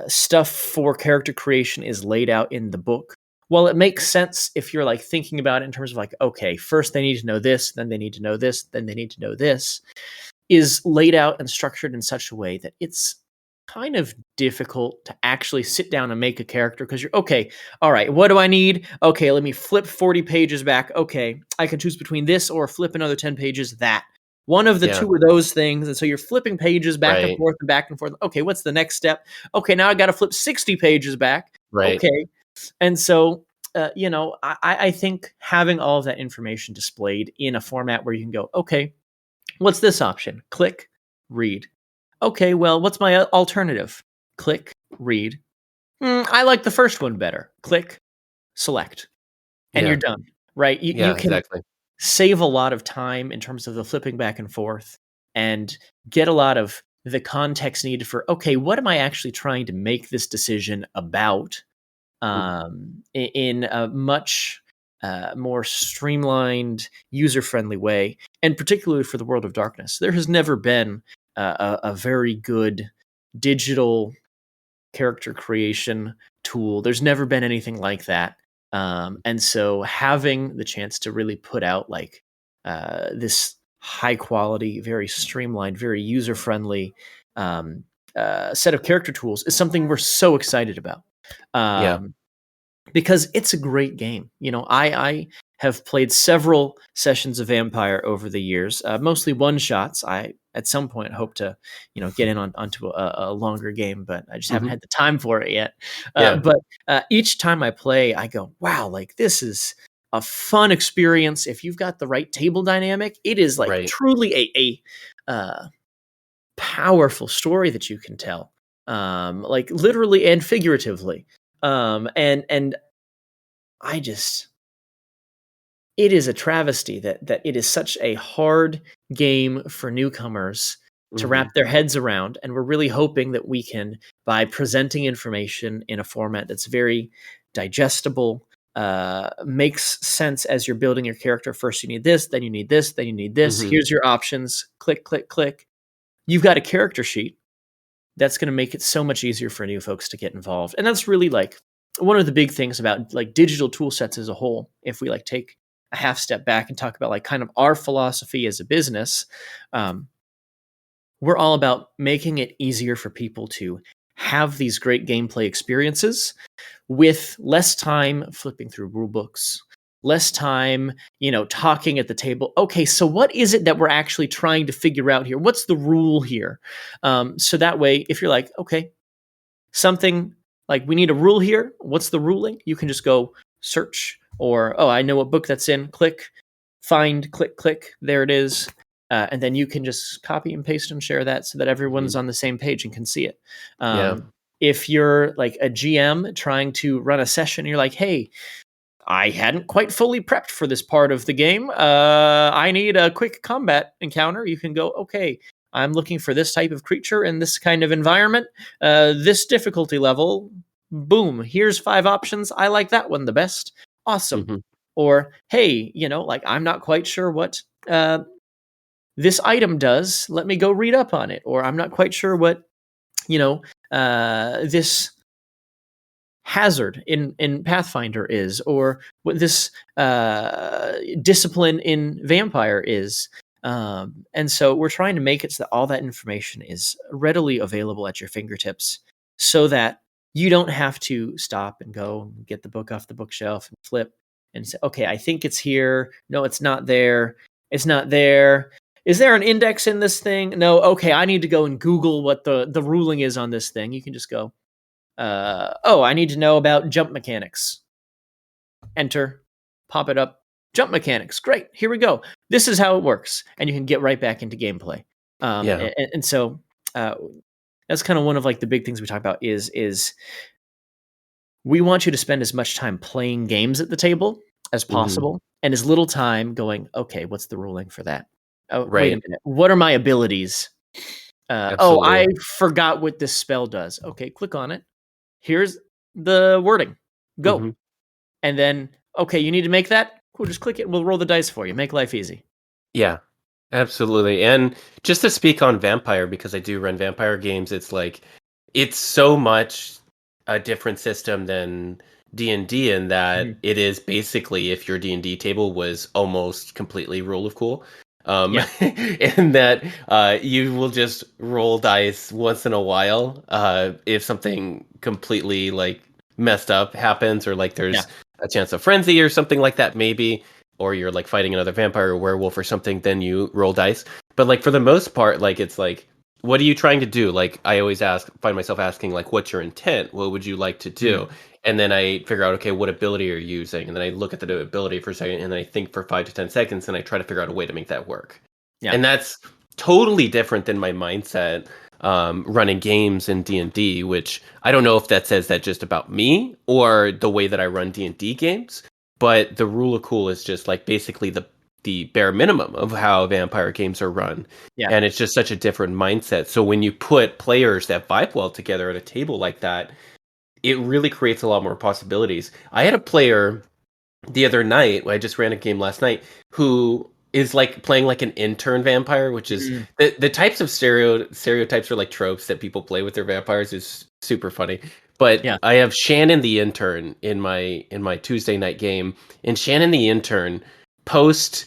stuff for character creation is laid out in the book, while it makes sense if you're like thinking about it in terms of like, okay, first they need to know this, then they need to know this, then they need to know this, is laid out and structured in such a way that it's kind of difficult to actually sit down and make a character because you're okay. All right, what do I need? Okay, let me flip 40 pages back. Okay, I can choose between this or flip another 10 pages. That one of the two of those things, and so you're flipping pages back and forth and back and forth. Okay, what's the next step? Okay, now I got to flip 60 pages back. Right. Okay, and so I think having all of that information displayed in a format where you can go, okay, what's this option? Click, read. Okay, well, what's my alternative? Click, read. I like the first one better. Click, select. And you're done, right? You can save a lot of time in terms of the flipping back and forth and get a lot of the context needed for, okay, what am I actually trying to make this decision about in a much more streamlined, user-friendly way, and particularly for the World of Darkness. There has never been a very good digital character creation tool. There's never been anything like that. And so having the chance to really put out like this high quality, very streamlined, very user-friendly set of character tools is something we're so excited about. Because it's a great game. I have played several sessions of Vampire over the years, mostly one-shots. I at some point hope to, get in onto a longer game, but I just haven't Mhm. had the time for it yet. Yeah. But each time I play, I go, wow, like this is a fun experience. If you've got the right table dynamic, it is like Right. truly a powerful story that you can tell, like literally and figuratively. And I just, it is a travesty that it is such a hard game for newcomers to wrap Mhm. their heads around, and we're really hoping that we can, by presenting information in a format that's very digestible, makes sense as you're building your character. First you need this, then you need this, then you need this, Mhm. here's your options, click click click. You've got a character sheet that's going to make it so much easier for new folks to get involved. And that's really like one of the big things about like digital tool sets as a whole. If we like take a half step back and talk about like kind of our philosophy as a business, um, we're all about making it easier for people to have these great gameplay experiences with less time flipping through rule books, less time, talking at the table. Okay, so what is it that we're actually trying to figure out here? What's the rule here? So that way, if you're like, okay, something like we need a rule here, what's the ruling? You can just go search, or, oh, I know what book that's in, click, find, click, click, there it is. And then you can just copy and paste and share that so that everyone's Mhm. on the same page and can see it. Yeah. If you're like a GM trying to run a session, you're like, hey, I hadn't quite fully prepped for this part of the game. I need a quick combat encounter. You can go, okay, I'm looking for this type of creature in this kind of environment, this difficulty level. Boom, here's 5 options. I like that one the best. Awesome. Mhm. Or, hey, like I'm not quite sure what this item does. Let me go read up on it. Or I'm not quite sure what, this hazard in Pathfinder is, or what this discipline in Vampire is. And so we're trying to make it so that all that information is readily available at your fingertips, so that you don't have to stop and go and get the book off the bookshelf and flip and say, okay, I think it's here. No, it's not there. It's not there. Is there an index in this thing? No. Okay, I need to go and Google what the ruling is on this thing. You can just go, oh, I need to know about jump mechanics. Enter, pop it up. Jump mechanics. Great. Here we go. This is how it works. And you can get right back into gameplay. Yeah. And so uh, that's kind of one of like the big things we talk about is we want you to spend as much time playing games at the table as Mhm. possible, and as little time going, okay, what's the ruling for that? Oh, wait a Right. minute. What are my abilities? Oh, I Absolutely. forgot what this spell does. Okay, click on it. Here's the wording. Go. Mhm. And then, okay, you need to make that? Cool, just click it. We'll roll the dice for you. Make life easy. Yeah. Absolutely. And just to speak on Vampire, because I do run Vampire games, it's like it's so much a different system than D&D in that Mhm. it is basically if your D&D table was almost completely rule of cool. Yeah. In that you will just roll dice once in a while if something completely like messed up happens, or like Yeah. there's a chance of frenzy or something like that maybe, or you're like fighting another vampire or werewolf or something, then you roll dice. But like for the most part, like it's like, what are you trying to do? Like I always find myself asking, like, what's your intent? What would you like to Mhm. do? And then I figure out, okay, what ability are you using? And then I look at the ability for a second, and then I think for 5 to 10 seconds, and I try to figure out a way to make that work. Yeah. And that's totally different than my mindset running games in D&D, which I don't know if that says that just about me or the way that I run D&D games. But the rule of cool is just like basically the bare minimum of how vampire games are run. Yeah. And it's just such a different mindset. So when you put players that vibe well together at a table like that, it really creates a lot more possibilities. I had a player the other night, I just ran a game last night, who is like playing like an intern vampire, which is Mhm. the types of stereotypes or like tropes that people play with their vampires is super funny. But Yeah. I have Shannon the intern in my Tuesday night game, and Shannon the intern post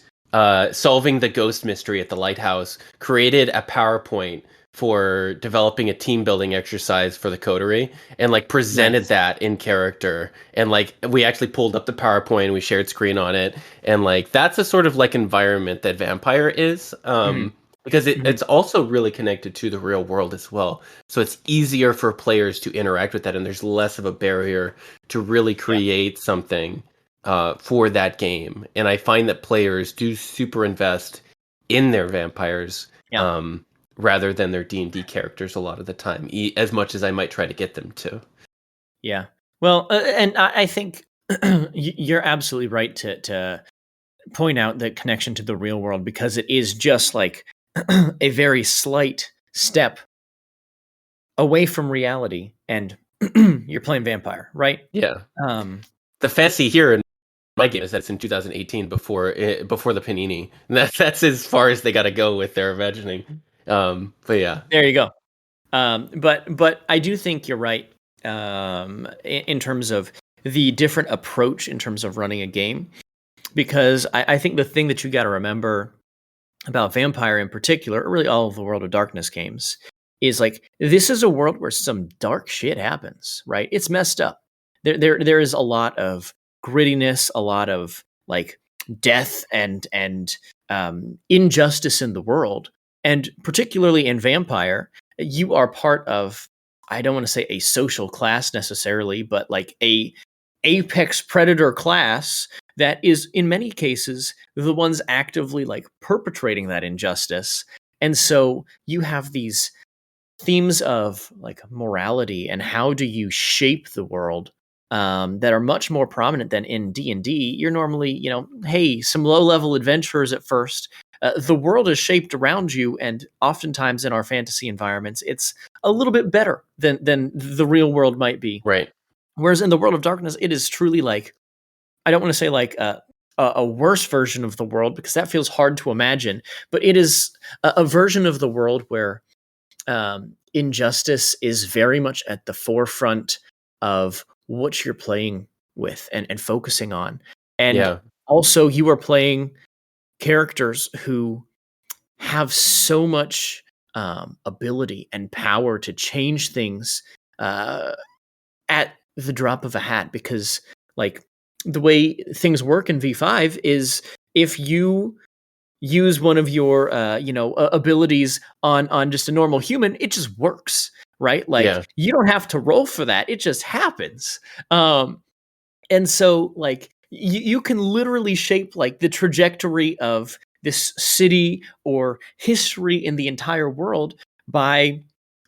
solving the ghost mystery at the lighthouse created a PowerPoint for developing a team building exercise for the coterie, and like presented Nice. that in character, and like we actually pulled up the PowerPoint, we shared screen on it, and like that's a sort of like environment that vampire is, Mhm. because Mhm. it's also really connected to the real world as well. So it's easier for players to interact with that, and there's less of a barrier to really Yeah. create something for that game. And I find that players do super invest in their vampires Yeah. um, rather than their D&D characters a lot of the time, as much as I might try to get them to. Yeah. Well, and I think you're absolutely right to point out the connection to the real world because it is just like a very slight step away from reality, and you're playing vampire, right? Yeah. Um, The fantasy here in my game is that it's in 2018 before the Panini. And that's as far as they got to go with their imagining. But yeah, there you go. But I do think you're right in terms of the different approach in terms of running a game, because I think the thing that you got to remember about Vampire in particular, or really all of the World of Darkness games, is like this is a world where some dark shit happens, right? It's messed up. There is a lot of grittiness, a lot of like death and injustice in the world, and particularly in Vampire, you are part of. I don't want to say a social class necessarily, but like a apex predator class that is in many cases the ones actively like perpetrating that injustice. And so you have these themes of like morality and how do you shape the world that are much more prominent than in D&D. You're normally, hey, some low-level adventurers at first. The world is shaped around you, and oftentimes in our fantasy environments, it's a little bit better than the real world might be. right. Whereas in the World of Darkness, it is truly like I don't want to say like a worse version of the world because that feels hard to imagine, but it is a version of the world where injustice is very much at the forefront of what you're playing with and focusing on. And Yeah. also, you are playing characters who have so much ability and power to change things uh, at the drop of a hat because like the way things work in V5 is if you use one of your abilities on just a normal human, it just works, right? Like Yeah. you don't have to roll for that, it just happens. And so like you can literally shape like the trajectory of this city or history in the entire world by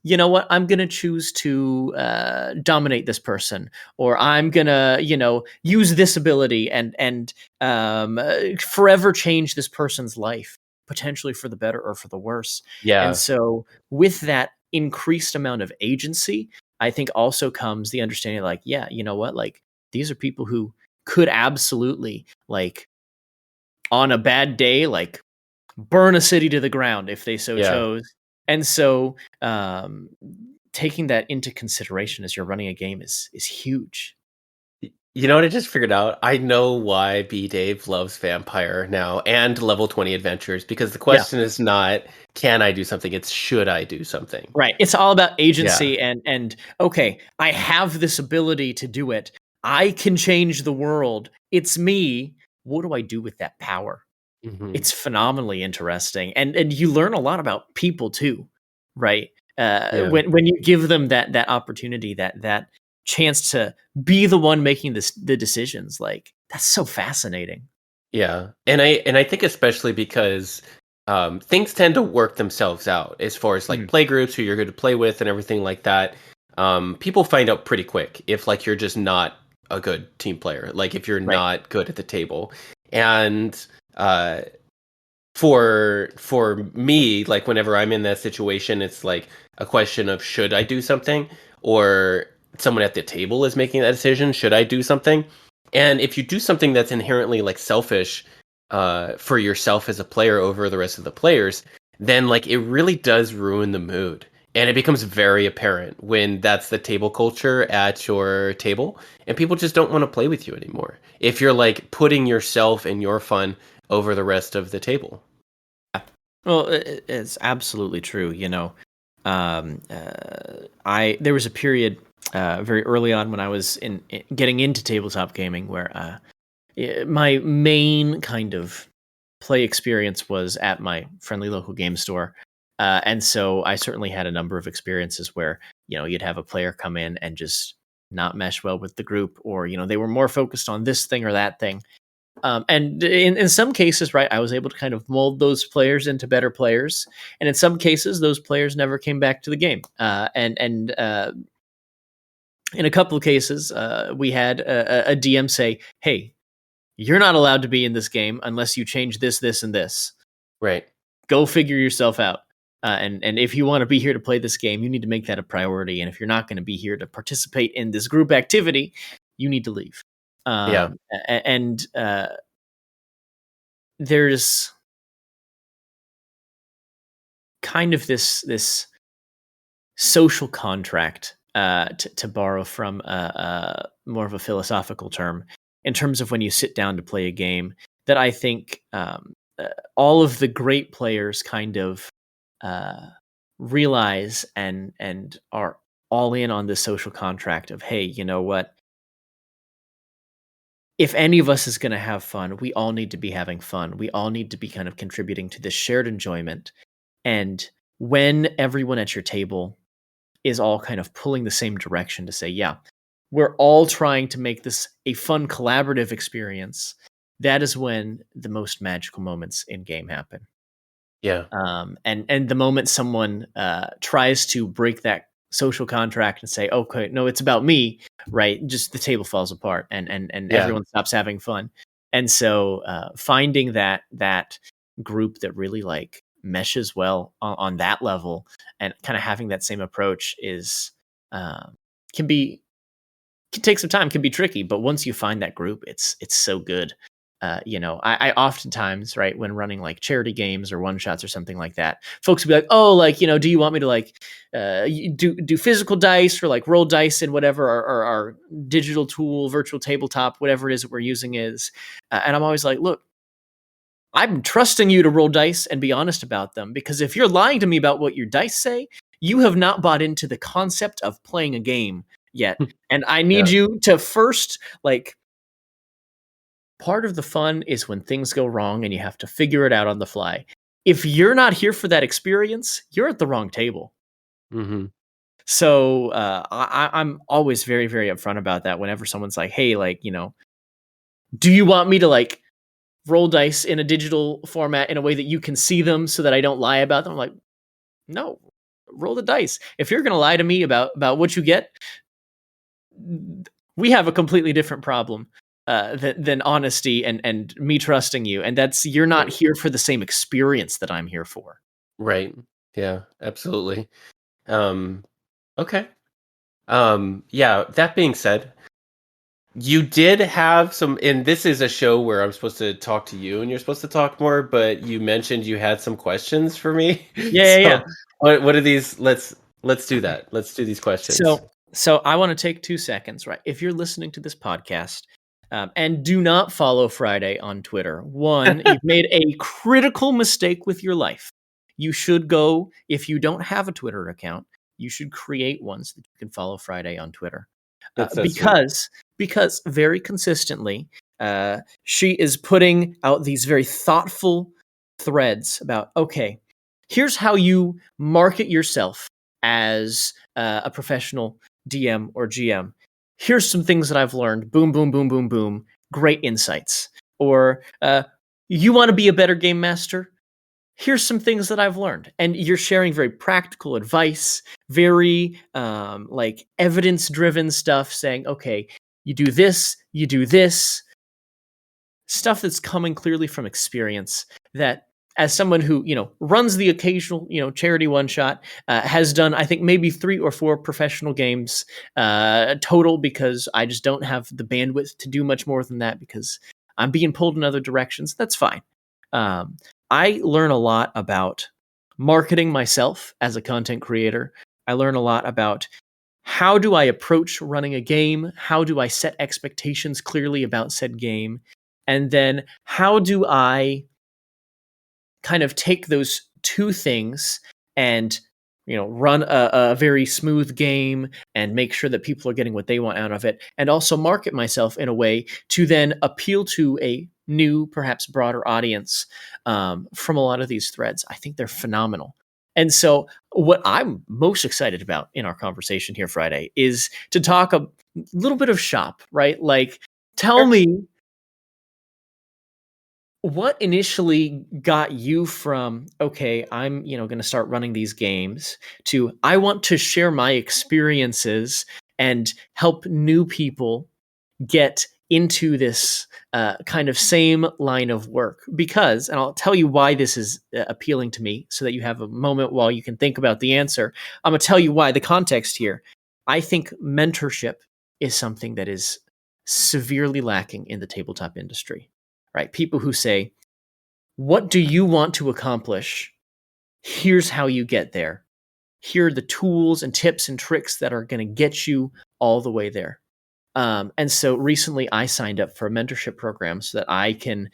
what, I'm going to choose to dominate this person, or I'm going to use this ability and forever change this person's life, potentially for the better or for the worse. And Yeah. so with that increased amount of agency, I think also comes the understanding like, yeah, you know what, like these are people who could absolutely like on a bad day like burn a city to the ground if they so Yeah. chose. And so taking that into consideration as you're running a game is huge. You know what I just figured out? I know why B Dave loves Vampire now and level 20 adventures because the Yeah, question is not can I do something, it's should I do something. right. It's all about Yeah. agency and okay, I have this ability to do it. I can change the world. It's me. What do I do with that power? Hmm. It's phenomenally interesting, and you learn a lot about people too, right? Yeah. When you give them that opportunity, that chance to be the one making the decisions, like that's so fascinating. Yeah. And I think especially because things tend to work themselves out as far as like Mm, play groups who you're going to play with and everything like that. People find out pretty quick if like you're just not a good team player, like if you're right. not good at the table. And uh for me, like whenever I'm in that situation, it's like a question of should I do something, or someone at the table is making that decision, should I do something? And if you do something that's inherently like selfish for yourself as a player over the rest of the players, then like it really does ruin the mood. And it becomes very apparent when that's the table culture at your table, and people just don't want to play with you anymore. If you're like putting yourself and your fun over the rest of the table. Well, it's absolutely true. I there was a period very early on when I was getting into tabletop gaming where my main kind of play experience was at my friendly local game store. And so I certainly had a number of experiences where, you'd have a player come in and just not mesh well with the group, or, they were more focused on this thing or that thing. And in some cases, right, I was able to kind of mold those players into better players. And in some cases, those players never came back to the game. And in a couple of cases, we had a DM say, "Hey, you're not allowed to be in this game unless you change this, this, and this. Right. Go figure yourself out. And if you want to be here to play this game, you need to make that a priority. And if you're not going to be here to participate in this group activity, you need to leave." Yeah. And there's kind of this social contract, to borrow from more of a philosophical term, in terms of when you sit down to play a game, that I think all of the great players kind of realize and are all in on this social contract of, hey, you know what? If any of us is going to have fun, we all need to be having fun. We all need to be kind of contributing to this shared enjoyment. And when everyone at your table is all kind of pulling the same direction to say, yeah, we're all trying to make this a fun collaborative experience, that is when the most magical moments in game happen. Yeah. And the moment someone tries to break that social contract and say, okay, no, it's about me, right? Just the table falls apart, and everyone stops having fun. And so finding that group that really like meshes well on that level, and kind of having that same approach is can take some time, can be tricky, but once you find that group, it's so good. I oftentimes, right, when running like charity games or one shots or something like that, folks will be like, oh, like, do you want me to like do physical dice or like roll dice in whatever our digital tool, virtual tabletop, whatever it is that we're using is. And I'm always like, look, I'm trusting you to roll dice and be honest about them, because if you're lying to me about what your dice say, you have not bought into the concept of playing a game yet. And I need you to first, like, part of the fun is when things go wrong and you have to figure it out on the fly. If you're not here for that experience, you're at the wrong table. Mm-hmm. So I'm always very, very upfront about that. Whenever someone's like, hey, like, do you want me to like roll dice in a digital format in a way that you can see them so that I don't lie about them? I'm like, no, roll the dice. If you're going to lie to me about what you get, we have a completely different problem. Than honesty and me trusting you. And that's, you're not here for the same experience that I'm here for. Right. Yeah, absolutely. Okay. Yeah, that being said, you did have some, and this is a show where I'm supposed to talk to you and you're supposed to talk more, but you mentioned you had some questions for me. Yeah. What are these? Let's do that. Let's do these questions. So I want to take 2 seconds, right? If you're listening to this podcast, and do not follow Friday on Twitter. One, you've made a critical mistake with your life. You should go, if you don't have a Twitter account, you should create one so that you can follow Friday on Twitter. Because very consistently, she is putting out these very thoughtful threads about, okay, here's how you market yourself as a professional DM or GM. Here's some things that I've learned. Boom, boom, boom, boom, boom. Great insights. Or you want to be a better game master? Here's some things that I've learned. And you're sharing very practical advice, very like evidence-driven stuff, saying, okay, you do this, you do this. Stuff that's coming clearly from experience, that as someone who, runs the occasional, charity one shot, has done, I think, maybe 3 or 4 professional games total, because I just don't have the bandwidth to do much more than that because I'm being pulled in other directions. That's fine. I learn a lot about marketing myself as a content creator. I learn a lot about how do I approach running a game? How do I set expectations clearly about said game? And then how do I kind of take those 2 things and, run a very smooth game and make sure that people are getting what they want out of it, and also market myself in a way to then appeal to a new, perhaps broader audience from a lot of these threads. I think they're phenomenal. And so, what I'm most excited about in our conversation here Friday is to talk a little bit of shop, right? Like, tell Sure. me what initially got you from, okay, I'm, going to start running these games, to I want to share my experiences and help new people get into this kind of same line of work. Because, and I'll tell you why this is appealing to me so that you have a moment while you can think about the answer. I'm going to tell you why, the context here. I think mentorship is something that is severely lacking in the tabletop industry, right? People who say, what do you want to accomplish? Here's how you get there. Here are the tools and tips and tricks that are going to get you all the way there. And so recently I signed up for a mentorship program so that I can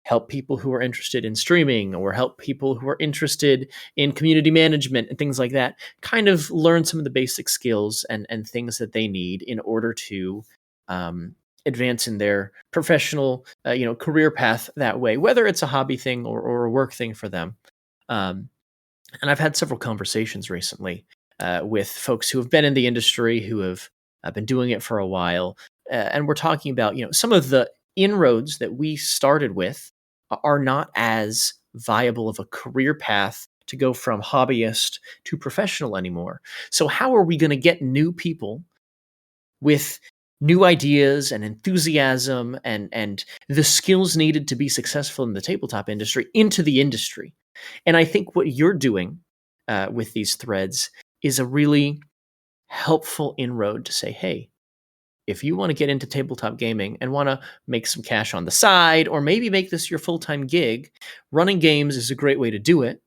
help people who are interested in streaming or help people who are interested in community management and things like that kind of learn some of the basic skills and things that they need in order to advance in their professional career path that way, whether it's a hobby thing or a work thing for them. And I've had several conversations recently with folks who have been in the industry, who have been doing it for a while, and we're talking about some of the inroads that we started with are not as viable of a career path to go from hobbyist to professional anymore. So how are we going to get new people with new ideas and enthusiasm and the skills needed to be successful in the tabletop industry into the industry? And I think what you're doing with these threads is a really helpful inroad to say, hey, if you want to get into tabletop gaming and want to make some cash on the side, or maybe make this your full-time gig, running games is a great way to do it.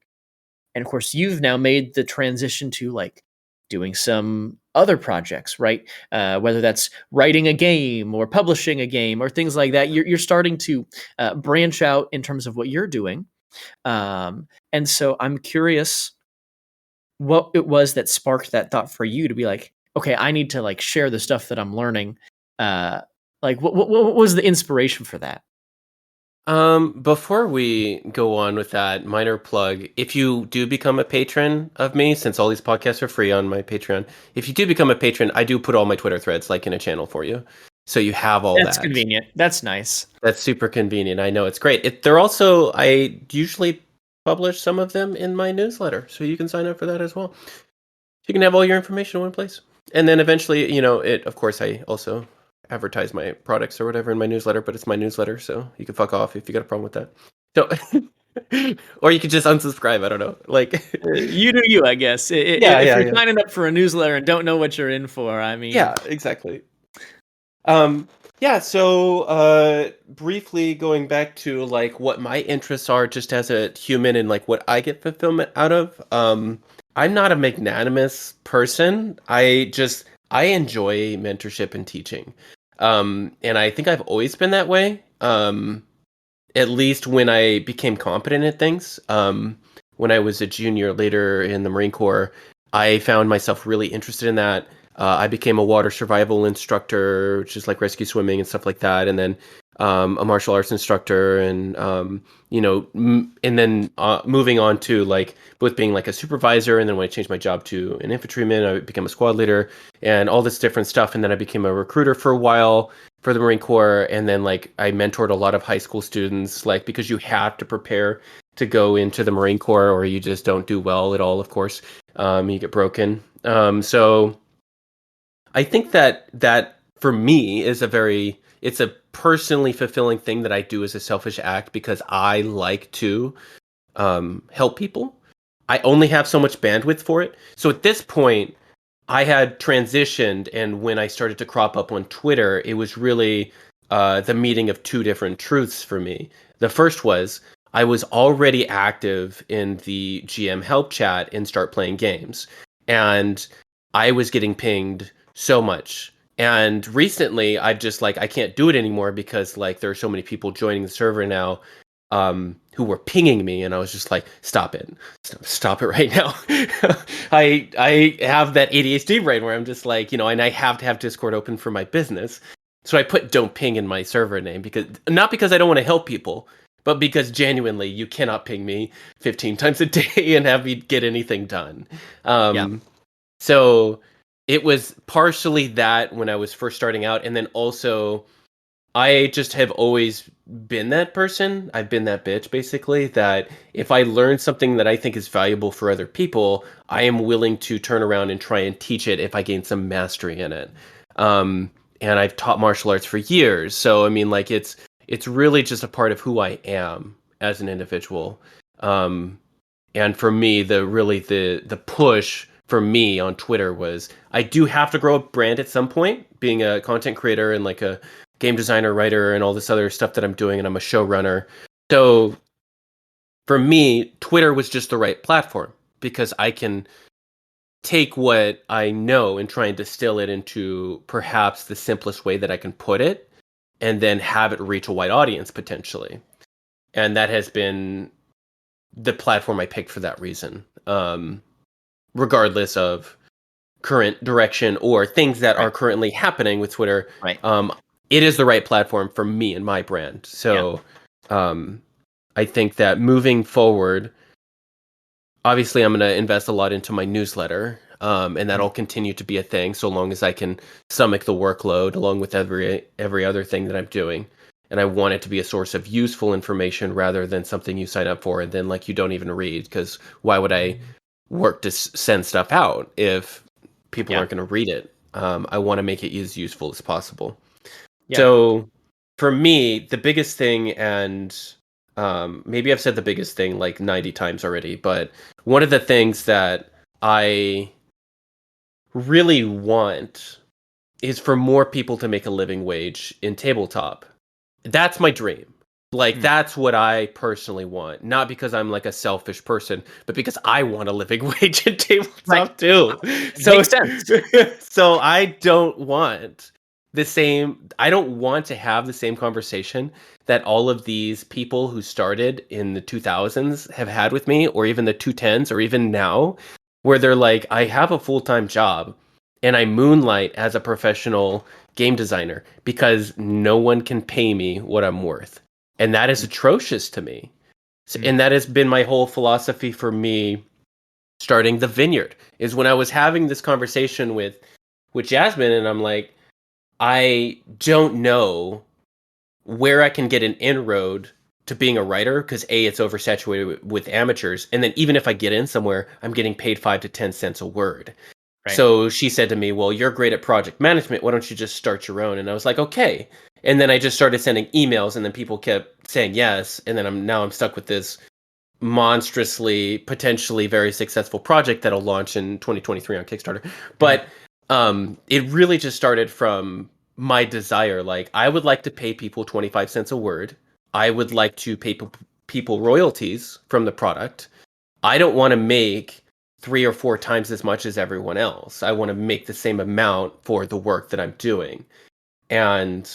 And of course, you've now made the transition to like doing some other projects, right? Whether that's writing a game or publishing a game or things like that. You're starting to branch out in terms of what you're doing. And so I'm curious what it was that sparked that thought for you to be like, okay, I need to like share the stuff that I'm learning. Like what was the inspiration for that? Before we go on with that, minor plug, if you do become a patron of me, since all these podcasts are free on my Patreon, if you do become a patron, I do put all my Twitter threads like in a channel for you. So you have all That's that. convenient. That's nice. That's super convenient. I know it's great. They're also, I usually publish some of them in my newsletter, so you can sign up for that as well. You can have all your information in one place. And then eventually, of course, I also advertise my products or whatever in my newsletter, but it's my newsletter, so you can fuck off if you got a problem with that. So, or you could just unsubscribe. I don't know. Like, you do you, I guess. If you're signing up for a newsletter and don't know what you're in for, I mean, yeah, exactly. Yeah. So, briefly going back to like what my interests are, just as a human, and like what I get fulfillment out of. I'm not a magnanimous person. I enjoy mentorship and teaching. And I think I've always been that way. At least when I became competent at things. When I was a junior later in the Marine Corps, I found myself really interested in that. I became a water survival instructor, which is like rescue swimming and stuff like that. And then a martial arts instructor, and and then moving on to like both being like a supervisor, and then when I changed my job to an infantryman, I became a squad leader and all this different stuff. And then I became a recruiter for a while for the Marine Corps, and then like I mentored a lot of high school students, like because you have to prepare to go into the Marine Corps, or you just don't do well at all. Of course, you get broken. So I think that for me is it's a personally fulfilling thing that I do as a selfish act, because I like to help people. I only have so much bandwidth for it. So at this point, I had transitioned, and when I started to crop up on Twitter, it was really the meeting of two different truths for me. The first was I was already active in the GM help chat and start playing games, and I was getting pinged so much. And recently, I've just like I can't do it anymore because like there are so many people joining the server now who were pinging me, and I was just like, stop it right now. I have that ADHD brain where I'm just like, and I have to have Discord open for my business. So I put don't ping in my server name because not because I don't want to help people, but because genuinely you cannot ping me 15 times a day and have me get anything done. Yeah. So it was partially that when I was first starting out, and then also I just have always been that person. I've been that bitch, basically, that if I learn something that I think is valuable for other people, I am willing to turn around and try and teach it if I gain some mastery in it. Um, and I've taught martial arts for years. So, I mean, like, it's really just a part of who I am as an individual. Um, and for me, the push for me on Twitter was I do have to grow a brand at some point, being a content creator and like a game designer, writer, and all this other stuff that I'm doing, and I'm a showrunner. So for me, Twitter was just the right platform because I can take what I know and try and distill it into perhaps the simplest way that I can put it, and then have it reach a wide audience potentially. And that has been the platform I picked for that reason. Regardless of current direction or things that Right. are currently happening with Twitter, Right. it is the right platform for me and my brand. Yeah. So I think that moving forward, obviously, I'm going to invest a lot into my newsletter, and Mhm. that'll continue to be a thing so long as I can stomach the workload along with every other thing that I'm doing. And I want it to be a source of useful information rather than something you sign up for and then like you don't even read. Because why would I work to send stuff out if people Yeah. aren't going to read it? I want to make it as useful as possible. Yeah. So for me, the biggest thing, and maybe I've said the biggest thing like 90 times already, but one of the things that I really want is for more people to make a living wage in tabletop. That's my dream. Like, Mm. that's what I personally want. Not because I'm like a selfish person, but because I want a living wage in Right. tabletop too. It So, makes sense. so I don't want I don't want to have the same conversation that all of these people who started in the 2000s have had with me, or even the 210s, or even now, where they're like, I have a full time job and I moonlight as a professional game designer because no one can pay me what I'm worth. And that is Mm. atrocious to me. Mm. And that has been my whole philosophy for me starting the Vineyard is when I was having this conversation with Jasmine and I'm like, I don't know where I can get an inroad to being a writer because A, it's oversaturated with amateurs. And then even if I get in somewhere, I'm getting paid 5 to 10 cents a word. Right. So she said to me, well, you're great at project management. Why don't you just start your own? And I was like, okay. And then I just started sending emails and then people kept saying yes. And then I'm stuck with this monstrously, potentially very successful project that'll launch in 2023 on Kickstarter. Mhm. But it really just started from my desire. Like, I would like to pay people 25 cents a word. I would like to pay people royalties from the product. I don't want to make 3 or 4 times as much as everyone else. I want to make the same amount for the work that I'm doing. And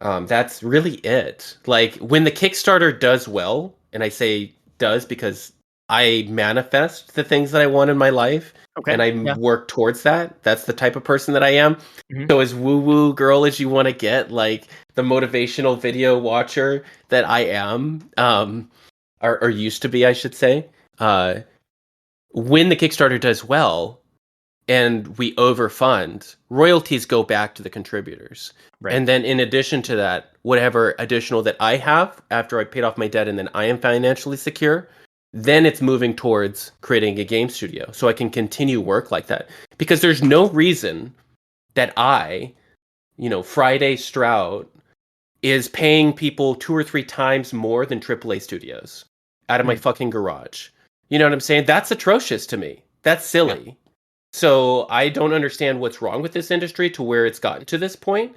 that's really it. Like, when the Kickstarter does well, and I say does because I manifest the things that I want in my life Okay. and I Yeah. work towards that. That's the type of person that I am. Mhm. So as woo woo girl as you want to get, like the motivational video watcher that I am, or used to be, I should say. When the Kickstarter does well and we overfund, royalties go back to the contributors. Right. And then in addition to that, whatever additional that I have after I paid off my debt and then I am financially secure, then it's moving towards creating a game studio so I can continue work like that. Because there's no reason that Friday Stroud, is paying people 2 or 3 times more than AAA studios out of my Mm. fucking garage. You know what I'm saying? That's atrocious to me. That's Yeah. silly. So I don't understand what's wrong with this industry to where it's gotten to this point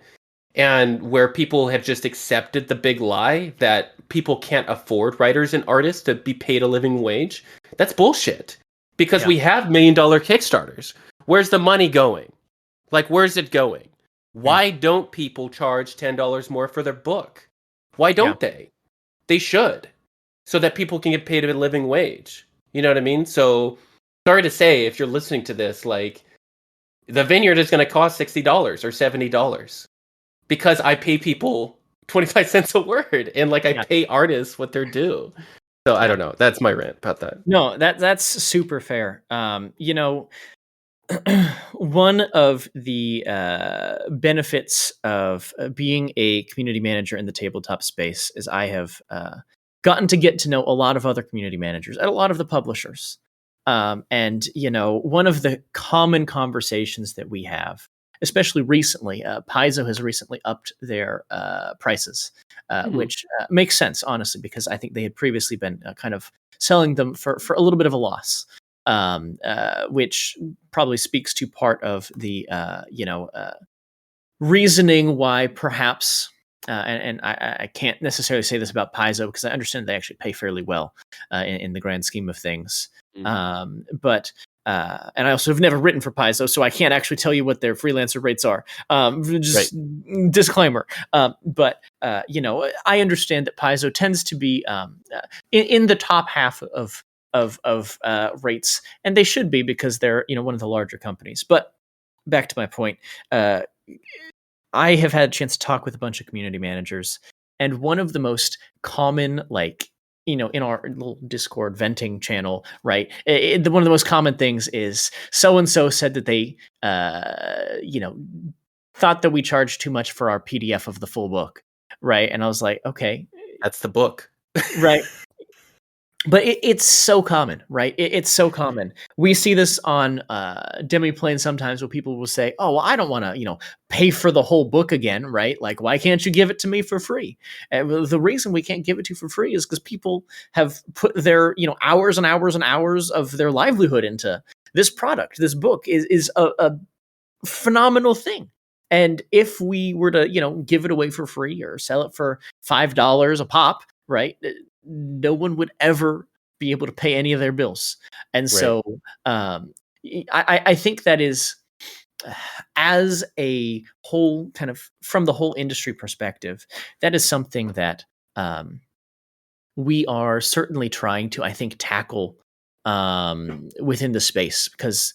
and where people have just accepted the big lie that people can't afford writers and artists to be paid a living wage. That's bullshit. Because Yeah. we have $1 million Kickstarters. Where's the money going? Like, where's it going? Mm. Why don't people charge $10 more for their book? Why Yeah. don't they? They should, so that people can get paid a living wage. You know what I mean? So, sorry to say, if you're listening to this, like, the Vineyard is going to cost $60 or $70. because I pay people 25 cents a word, and like I Yeah. pay artists what they're due. So I Yeah. don't know. That's my rant about that. No, that's super fair. One of the benefits of being a community manager in the tabletop space is I have gotten to get to know a lot of other community managers and a lot of the publishers. And, one of the common conversations that we have, especially recently, Paizo has recently upped their prices, Mhm. which makes sense, honestly, because I think they had previously been kind of selling them for a little bit of a loss, which probably speaks to part of the reasoning why perhaps and I can't necessarily say this about Paizo because I understand they actually pay fairly well in the grand scheme of things. Mm. But and I also have never written for Paizo, so I can't actually tell you what their freelancer rates are. Right. Just disclaimer. But I understand that Paizo tends to be in the top half of rates, and they should be because they're one of the larger companies. But back to my point. I have had a chance to talk with a bunch of community managers, and one of the most common, in our little Discord venting channel, right? One of the most common things is so and so said that they, thought that we charged too much for our PDF of the full book, right? And I was like, okay, That's the book. right. But it's so common, right? It's so common. We see this on Demiplane sometimes where people will say, "Oh, well, I don't want to, pay for the whole book again, right? Like, why can't you give it to me for free?" And the reason we can't give it to you for free is because people have put their, hours and hours and hours of their livelihood into this product. This book is a phenomenal thing. And if we were to, give it away for free or sell it for $5 a pop, right? No one would ever be able to pay any of their bills. And Right. so I think that is, as a whole, kind of from the whole industry perspective, that is something that we are certainly trying to, I think, tackle within the space because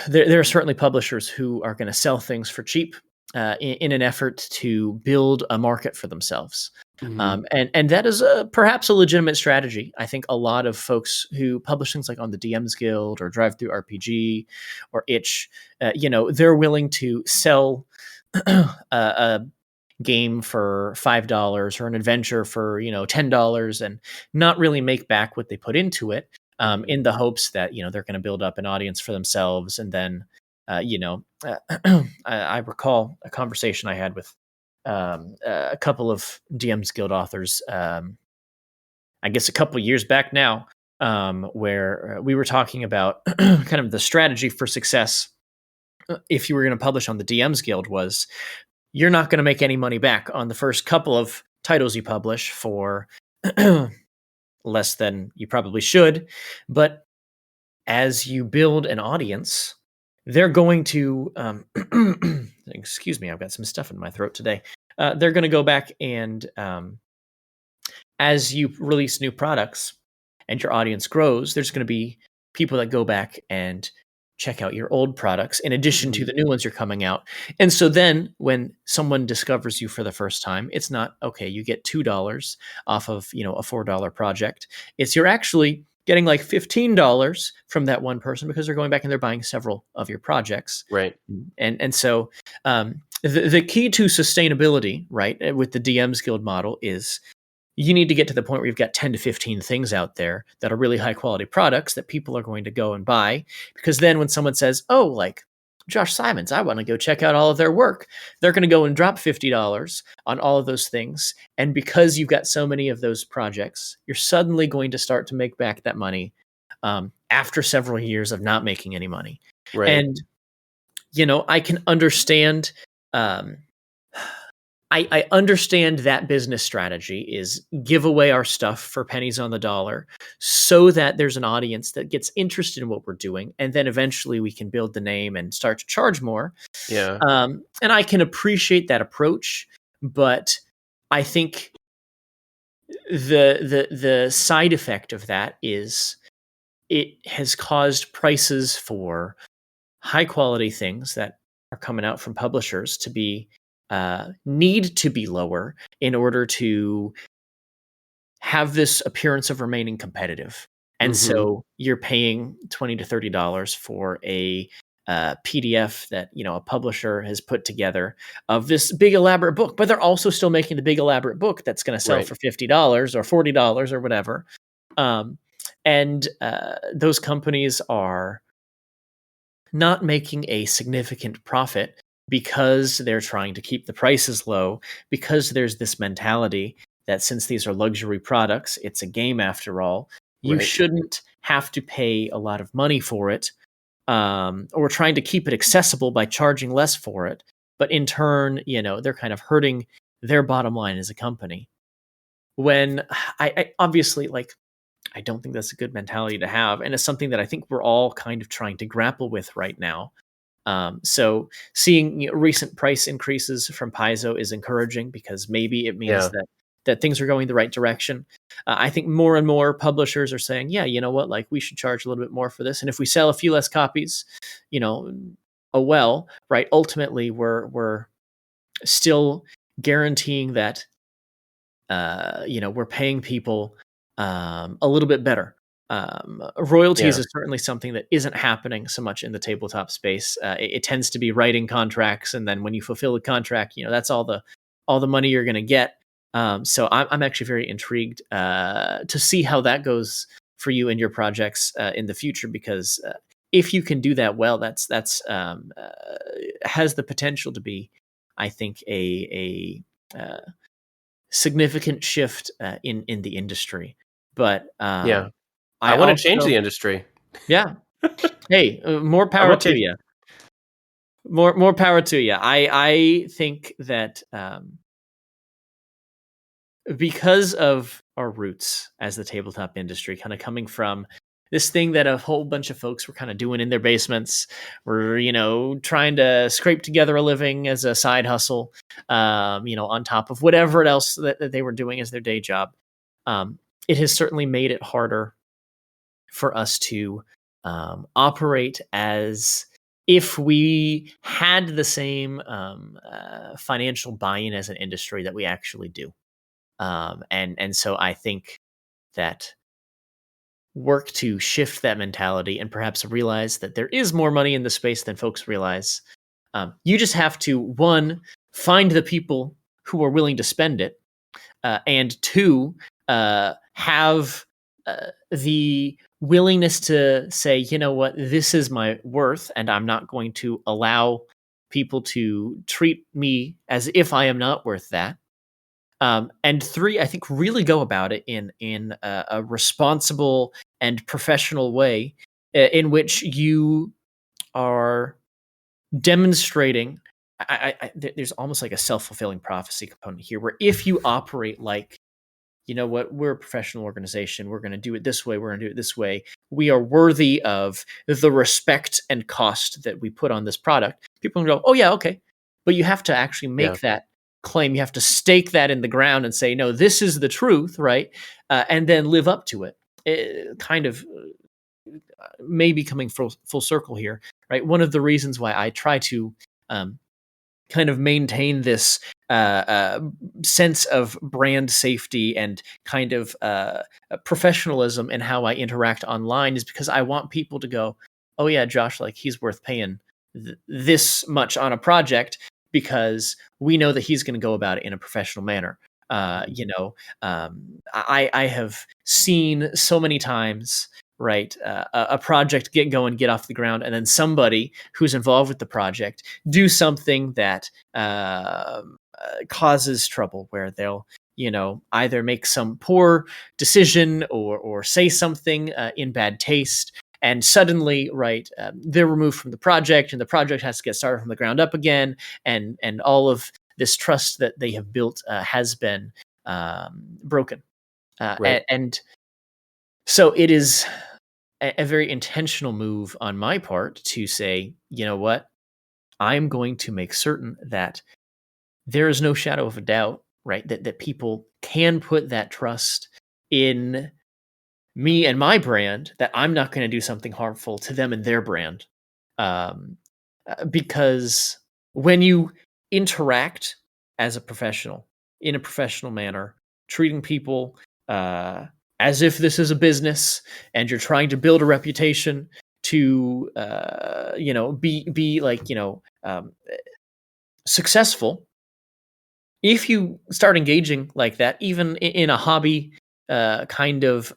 there are certainly publishers who are going to sell things for cheap in an effort to build a market for themselves. Mhm. And that is perhaps a legitimate strategy. I think a lot of folks who publish things like on the DMs Guild or Drive Through RPG or Itch, they're willing to sell a game for $5 or an adventure for $10 and not really make back what they put into it, Mhm. in the hopes that they're going to build up an audience for themselves. And then I recall a conversation I had with a couple of DMs Guild authors, I guess a couple years back now, where we were talking about kind of the strategy for success if you were going to publish on the DMs Guild was you're not going to make any money back on the first couple of titles you publish for less than you probably should. But as you build an audience, they're going to, excuse me, I've got some stuff in my throat today. They're going to go back and, as you release new products and your audience grows, there's going to be people that go back and check out your old products in addition to Mhm. the new ones you're coming out. And so then when someone discovers you for the first time, it's not okay, you get $2 off of, a $4 project. It's you're actually getting like $15 from that one person because they're going back and they're buying several of your projects. Right. And so the key to sustainability, right, with the DMs Guild model is you need to get to the point where you've got 10 to 15 things out there that are really high quality products that people are going to go and buy. Because then when someone says, oh, like Josh Simons, I want to go check out all of their work, they're going to go and drop $50 on all of those things. And because you've got so many of those projects, you're suddenly going to start to make back that money after several years of not making any money. Right. And, I can understand. I understand that business strategy is give away our stuff for pennies on the dollar so that there's an audience that gets interested in what we're doing. And then eventually we can build the name and start to charge more. Yeah. And I can appreciate that approach, but I think the side effect of that is it has caused prices for high quality things that are coming out from publishers to be need to be lower in order to have this appearance of remaining competitive. And Mm-hmm. so you're paying $20 to $30 for a PDF that a publisher has put together of this big elaborate book, but they're also still making the big elaborate book that's going to sell Right. for $50 or $40 or whatever. And those companies are not making a significant profit because they're trying to keep the prices low, because there's this mentality that since these are luxury products, it's a game after all. You Right. shouldn't have to pay a lot of money for it, or trying to keep it accessible by charging less for it. But in turn, they're kind of hurting their bottom line as a company. When I obviously, like, I don't think that's a good mentality to have, and it's something that I think we're all kind of trying to grapple with right now. So seeing recent price increases from Paizo is encouraging because maybe it means Yeah. that things are going the right direction. I think more and more publishers are saying, yeah, you know what, like we should charge a little bit more for this, and if we sell a few less copies, you know, oh well, right? Ultimately, we're still guaranteeing that we're paying people a little bit better. Royalties Yeah. is certainly something that isn't happening so much in the tabletop space. It tends to be writing contracts, and then when you fulfill the contract, that's all the money you're going to get. So I'm actually very intrigued to see how that goes for you and your projects in the future, because if you can do that well, that's has the potential to be, I think, a significant shift in the industry. But Yeah. I I want to change also, the industry. yeah, hey, more I power want to to. you. More power to you. I think that because of our roots as the tabletop industry, kind of coming from this thing that a whole bunch of folks were kind of doing in their basements, were trying to scrape together a living as a side hustle, on top of whatever else that they were doing as their day job. It has certainly made it harder for us to operate as if we had the same financial buy-in as an industry that we actually do. And so I think that work to shift that mentality and perhaps realize that there is more money in the space than folks realize. You just have to, one, find the people who are willing to spend it, and two, have the willingness to say, you know what, this is my worth, and I'm not going to allow people to treat me as if I am not worth that. And three, I think really go about it in a responsible and professional way, in which you are demonstrating. There's almost like a self-fulfilling prophecy component here, where if you operate like, you know what, we're a professional organization, we're going to do it this way, we're going to do it this way, we are worthy of the respect and cost that we put on this product, people can go, oh yeah, okay. But you have to actually Yeah. make that claim, you have to stake that in the ground and say, no, this is the truth, right? And then live up to it. Kind of maybe coming full circle here, right? One of the reasons why I try to kind of maintain this sense of brand safety and kind of professionalism in how I interact online is because I want people to go, oh yeah, Josh, like he's worth paying this much on a project because we know that he's going to go about it in a professional manner. I have seen so many times, right, a project get going, get off the ground, and then somebody who's involved with the project do something that causes trouble, where they'll either make some poor decision or say something in bad taste, and suddenly, right, they're removed from the project, and the project has to get started from the ground up again, and all of this trust that they have built has been broken, Right. and so it is a very intentional move on my part to say, you know what, I'm going to make certain that there is no shadow of a doubt, right, that people can put that trust in me and my brand, that I'm not going to do something harmful to them and their brand. Because when you interact as a professional, in a professional manner, treating people as if this is a business and you're trying to build a reputation to be like successful. If you start engaging like that, even in a hobby kind of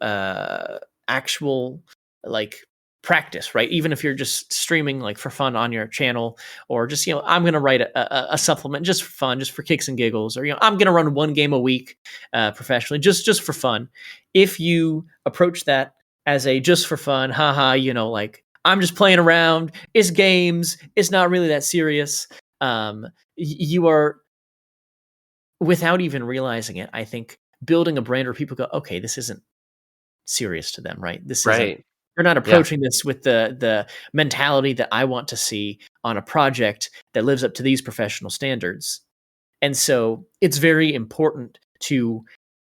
actual like practice, right? Even if you're just streaming like for fun on your channel, or just I'm going to write a supplement just for fun, just for kicks and giggles, or I'm going to run one game a week professionally, just for fun. If you approach that as a just for fun, haha, like I'm just playing around, it's games, it's not really that serious. You are, without even realizing it, I think, building a brand where people go, okay, this isn't serious to them, right? This isn't, Right. they're not Yeah. approaching this with the mentality that I want to see on a project that lives up to these professional standards. And so it's very important to,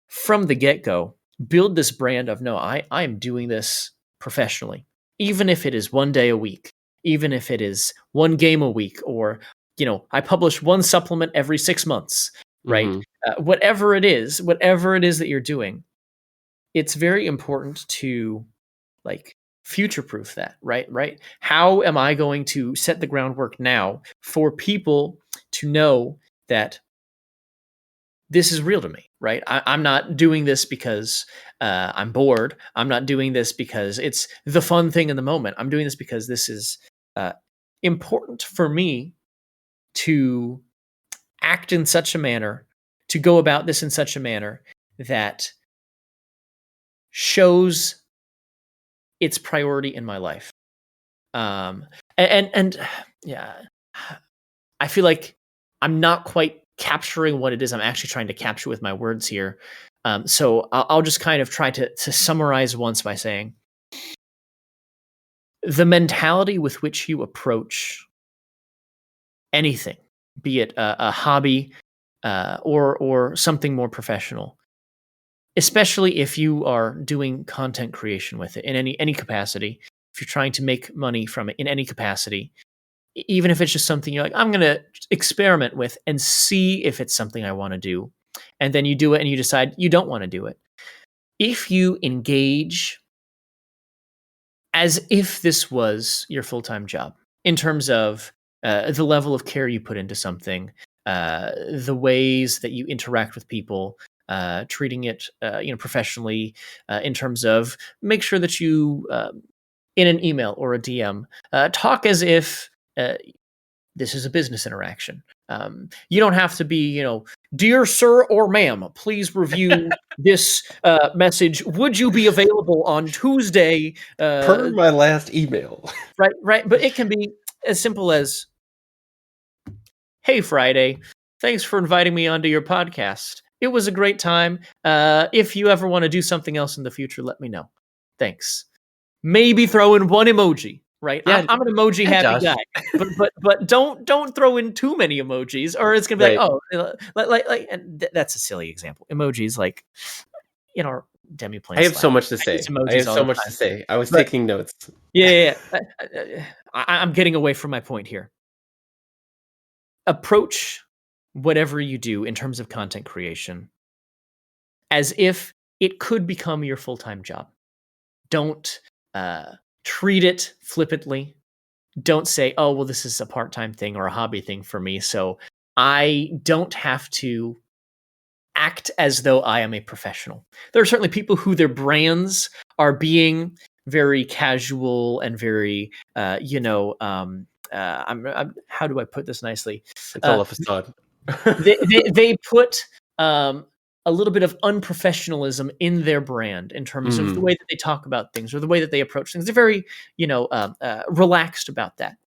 from the get-go, build this brand of, no, I am doing this professionally, even if it is one day a week, even if it is one game a week, or I publish one supplement every 6 months, right? Whatever it is that you're doing, it's very important to like future-proof that, right? How am I going to set the groundwork now for people to know that this is real to me, right? I'm not doing this because I'm bored. I'm not doing this because it's the fun thing in the moment. I'm doing this because this is important for me to act in such a manner, to go about this in such a manner that shows its priority in my life. And yeah, I feel like I'm not quite capturing what it is I'm actually trying to capture with my words here. So I'll just kind of try to summarize once by saying the mentality with which you approach anything, be it a hobby or something more professional, especially if you are doing content creation with it in any capacity, if you're trying to make money from it in any capacity, even if it's just something you're like, I'm going to experiment with and see if it's something I want to do. And then you do it and you decide you don't want to do it. If you engage as if this was your full-time job, in terms of the level of care you put into something, the ways that you interact with people, treating it professionally, in terms of make sure that you in an email or a DM talk as if this is a business interaction. You don't have to be, dear sir or ma'am, please review this message. Would you be available on Tuesday? Per my last email. Right. But it can be as simple as, hey, Friday, thanks for inviting me onto your podcast. It was a great time. If you ever want to do something else in the future, let me know. Thanks. Maybe throw in one emoji. Right, Yeah, I'm an emoji happy Josh. guy, but don't throw in too many emojis, or it's gonna be Right. like, oh, like, and that's a silly example. Emojis, like, Demiplane. I have so Slash. much to I say. use I emojis have all so the much time. to say. I was But- taking notes. Yeah. I'm getting away from my point here. Approach whatever you do in terms of content creation as if it could become your full-time job. Don't treat it flippantly. Don't say, oh, well, this is a part-time thing or a hobby thing for me, so I don't have to act as though I am a professional. There are certainly people who their brands are being very casual and very, how do I put this nicely? It's all a facade. they put a little bit of unprofessionalism in their brand in terms of the way that they talk about things or the way that they approach things. They're very, relaxed about that.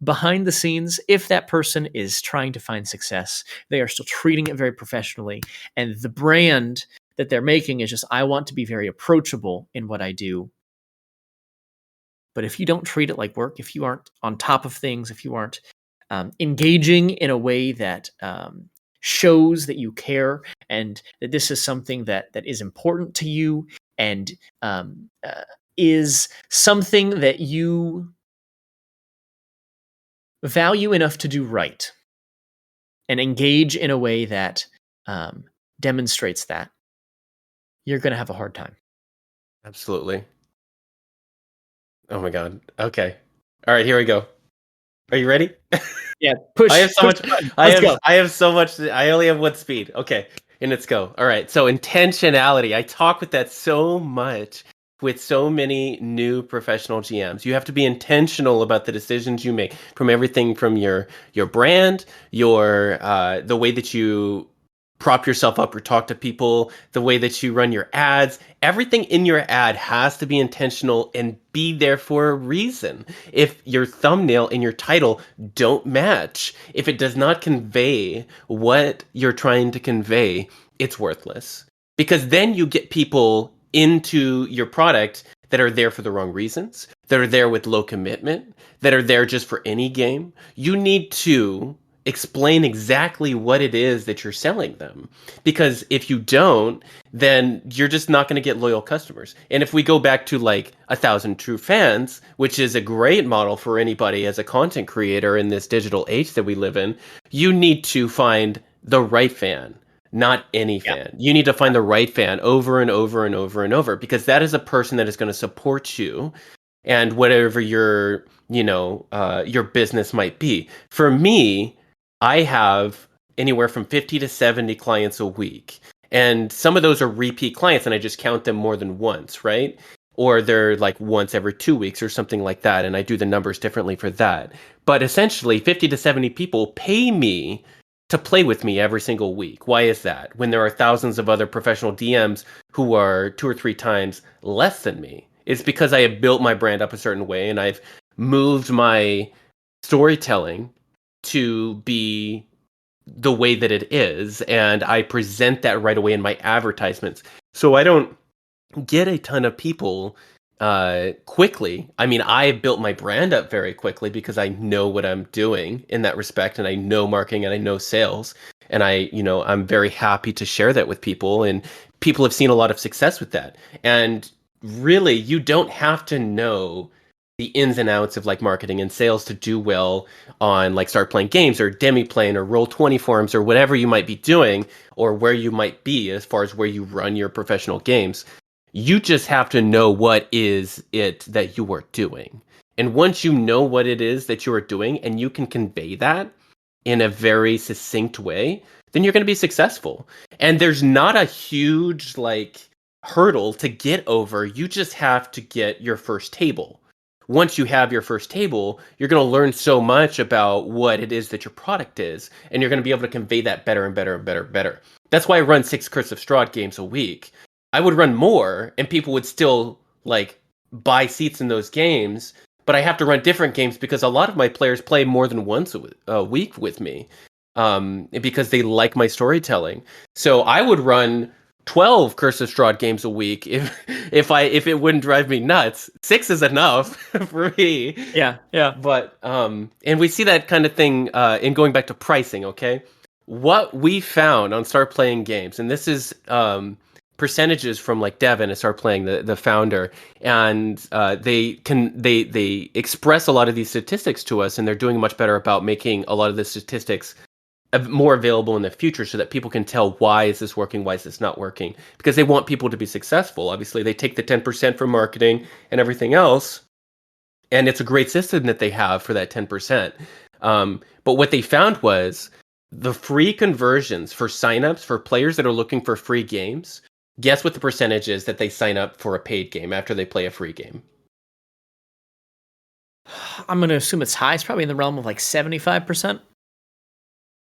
Behind the scenes, if that person is trying to find success, they are still treating it very professionally. And the brand that they're making is just, I want to be very approachable in what I do. But if you don't treat it like work, if you aren't on top of things, if you aren't engaging in a way that shows that you care and that this is something that is important to you and is something that you value enough to do right, and engage in a way that demonstrates that, you're going to have a hard time. Absolutely. Oh my God. Okay. All right, here we go. Are you ready? Yeah, push. I have so much. Let's go. I have so much. I only have one speed. Okay, and let's go. All right. So intentionality. I talk with that so much with so many new professional GMs. You have to be intentional about the decisions you make, from everything from your brand, your the way that you prop yourself up or talk to people, the way that you run your ads. Everything in your ad has to be intentional and be there for a reason. If your thumbnail and your title don't match, if it does not convey what you're trying to convey, it's worthless. Because then you get people into your product that are there for the wrong reasons, that are there with low commitment, that are there just for any game. You need to explain exactly what it is that you're selling them. Because if you don't, then you're just not going to get loyal customers. And if we go back to like 1,000 True Fans, which is a great model for anybody as a content creator in this digital age that we live in, you need to find the right fan, not any fan. You need to find the right fan over and over and over and over, because that is a person that is going to support you and whatever your, your business might be. For me, I have anywhere from 50 to 70 clients a week. And some of those are repeat clients, and I just count them more than once, right? Or they're like once every 2 weeks or something like that. And I do the numbers differently for that. But essentially, 50 to 70 people pay me to play with me every single week. Why is that? When there are thousands of other professional DMs who are 2 or 3 times less than me. It's because I have built my brand up a certain way, and I've moved my storytelling to be the way that it is, and I present that right away in my advertisements. So I don't get a ton of people quickly. I mean, I built my brand up very quickly because I know what I'm doing in that respect, and I know marketing and I know sales, and I'm very happy to share that with people, and people have seen a lot of success with that. And really, you don't have to know the ins and outs of like marketing and sales to do well on like Start Playing Games or Demiplane or Roll20 forums or whatever you might be doing, or where you might be as far as where you run your professional games. You just have to know what is it that you are doing. And once you know what it is that you are doing and you can convey that in a very succinct way, then you're going to be successful. And there's not a huge like hurdle to get over. You just have to get your first table. Once you have your first table, you're going to learn so much about what it is that your product is, and you're going to be able to convey that better and better and better and better. That's why I run 6 Curse of Strahd games a week. I would run more, and people would still like buy seats in those games, but I have to run different games because a lot of my players play more than once a week with me, because they like my storytelling. So I would run 12 Curse of Strahd games a week if it wouldn't drive me nuts. 6 is enough for me. Yeah. But and we see that kind of thing in going back to pricing, okay? What we found on Start Playing Games, and this is percentages from like Devin at Start Playing, the founder, and they express a lot of these statistics to us, and they're doing much better about making a lot of the statistics more available in the future so that people can tell why is this working, why is this not working, because they want people to be successful. Obviously, they take the 10% from marketing and everything else, and it's a great system that they have for that 10%. But what they found was the free conversions for signups for players that are looking for free games. Guess what the percentage is that they sign up for a paid game after they play a free game? I'm going to assume it's high. It's probably in the realm of like 75%.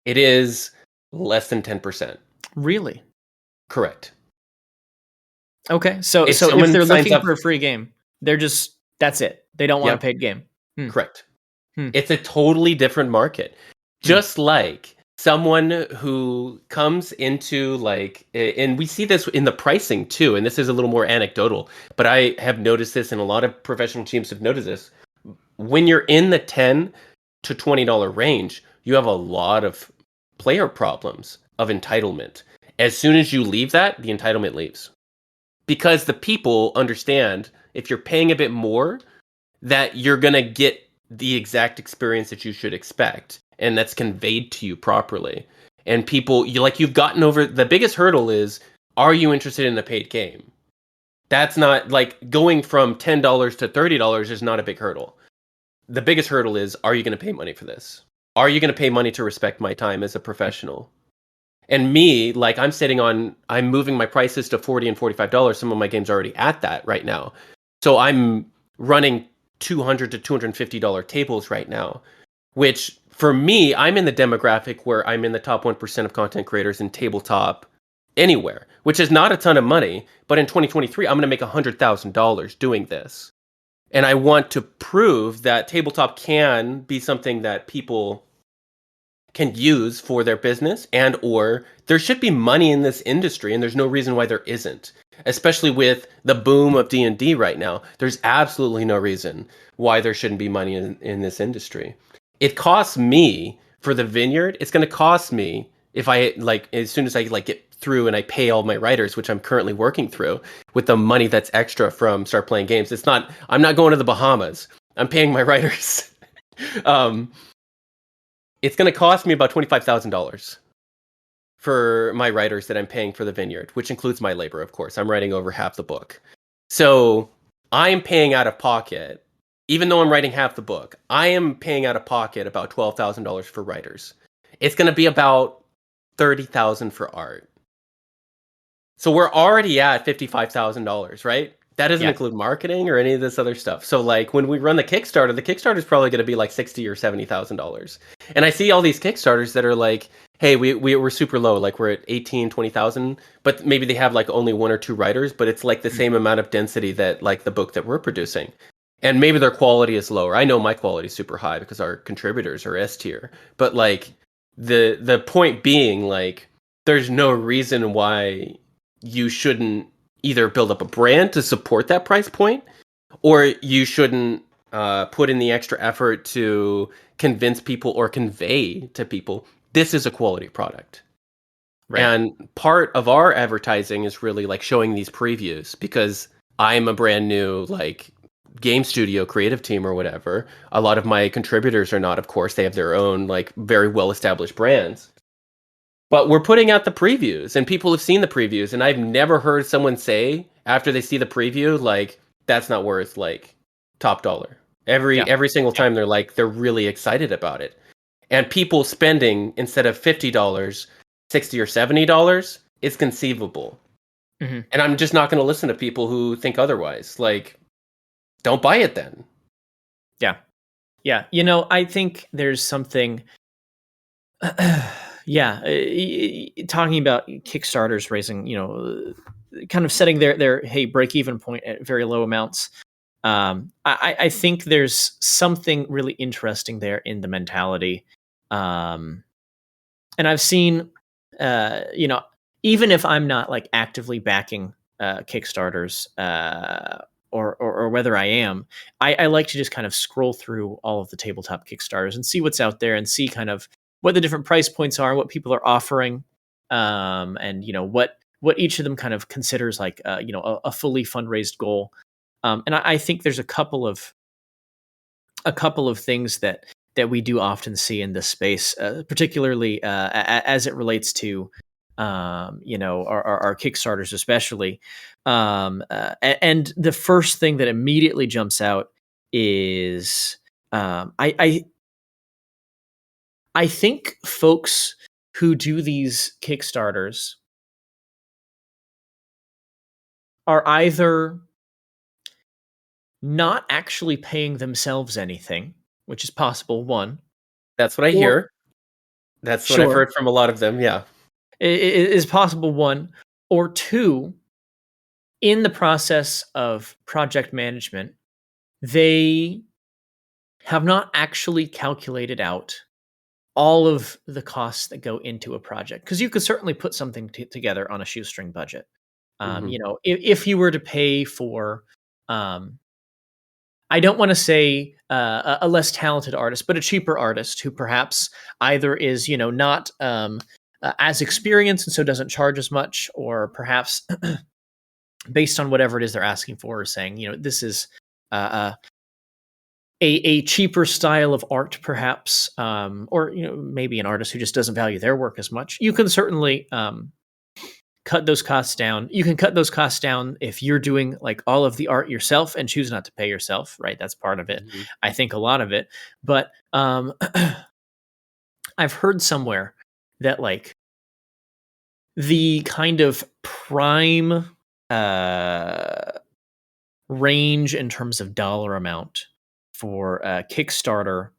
It is less than 10%. Really? Correct. Okay. So if they're looking for a free game, that's it. They don't want a paid game. Correct. It's a totally different market. Just like someone who comes into like, and we see this in the pricing too, and this is a little more anecdotal, but I have noticed this, and a lot of professional teams have noticed this. When you're in the $10 to $20 range, you have a lot of player problems of entitlement. As soon as you leave that, the entitlement leaves. Because the people understand if you're paying a bit more, that you're going to get the exact experience that you should expect. and that's conveyed to you properly. And people, you've gotten over the biggest hurdle is, are you interested in a paid game? That's not like going from $10 to $30 is not a big hurdle. The biggest hurdle is, are you going to pay money for this? Are you going to pay money to respect my time as a professional? And me, like I'm moving my prices to $40 and $45. Some of my games are already at that right now. So I'm running $200 to $250 tables right now, which for me, I'm in the demographic where I'm in the top 1% of content creators in tabletop anywhere, which is not a ton of money. But in 2023, I'm going to make $100,000 doing this. And I want to prove that tabletop can be something that people can use for their business, and or there should be money in this industry, and there's no reason why there isn't, especially with the boom of D&D right now. There's absolutely no reason why there shouldn't be money in this industry. It costs me for the vineyard. It's going to cost me if I as soon as I get through and I pay all my writers, which I'm currently working through with the money that's extra from Start Playing Games. I'm not going to the Bahamas. I'm paying my writers. It's going to cost me about $25,000 for my writers that I'm paying for the vineyard, which includes my labor, of course. I'm writing over half the book. So I'm paying out of pocket, even though I'm writing half the book, I am paying out of pocket about $12,000 for writers. It's going to be about $30,000 for art. So we're already at $55,000, right? That doesn't include marketing or any of this other stuff. So like when we run the Kickstarter is probably going to be like $60,000 or $70,000. And I see all these Kickstarters that are like, hey, we're super low, like we're at 18, 20,000, but maybe they have like only one or two writers, but it's like the same amount of density that like the book that we're producing. And maybe their quality is lower. I know my quality is super high because our contributors are S tier. But like the point being, like, there's no reason why you shouldn't either build up a brand to support that price point, or you shouldn't put in the extra effort to convince people or convey to people this is a quality product. Right. And part of our advertising is really like showing these previews, because I'm a brand new like game studio creative team or whatever. A lot of my contributors are not, of course. They have their own like very well established brands. But we're putting out the previews, and people have seen the previews, and I've never heard someone say after they see the preview, like, that's not worth like top dollar. Every single time they're really excited about it. And people spending, instead of $50, $60 or $70 is conceivable. Mm-hmm. And I'm just not going to listen to people who think otherwise. Like, don't buy it then. Yeah. Yeah. You know, I think there's something... Yeah, talking about Kickstarters raising, kind of setting their break-even point at very low amounts. I think there's something really interesting there in the mentality. And I've seen, even if I'm not like actively backing Kickstarters, or whether I am, I like to just kind of scroll through all of the tabletop Kickstarters and see what's out there and see kind of what the different price points are, what people are offering, and what each of them kind of considers like a fully fundraised goal. And I think there's a couple of things that we do often see in this space, particularly as it relates to our Kickstarters, especially. And the first thing that immediately jumps out is I think folks who do these Kickstarters are either not actually paying themselves anything, which is possible, one. That's what I hear. That's what I've heard from a lot of them, yeah. It is possible, one. Or two, in the process of project management, they have not actually calculated out all of the costs that go into a project, because you could certainly put something together on a shoestring budget. If you were to pay for, I don't want to say a less talented artist, but a cheaper artist who perhaps either is, not as experienced and so doesn't charge as much, or perhaps based on whatever it is they're asking for, or saying, this is a cheaper style of art, perhaps, or maybe an artist who just doesn't value their work as much, you can certainly cut those costs down. You can cut those costs down if you're doing like all of the art yourself and choose not to pay yourself, right? That's part of it. Mm-hmm. I think a lot of it. But I've heard somewhere that like the kind of prime range in terms of dollar amount for Kickstarter,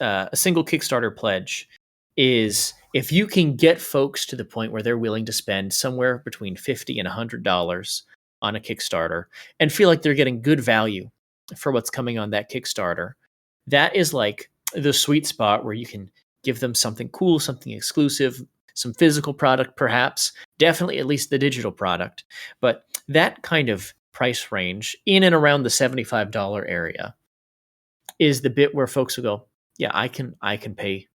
a single Kickstarter pledge is if you can get folks to the point where they're willing to spend somewhere between $50 and $100 on a Kickstarter and feel like they're getting good value for what's coming on that Kickstarter, that is like the sweet spot where you can give them something cool, something exclusive, some physical product, perhaps, definitely at least the digital product. But that kind of price range in and around the $75 area is the bit where folks will go, yeah, I can pay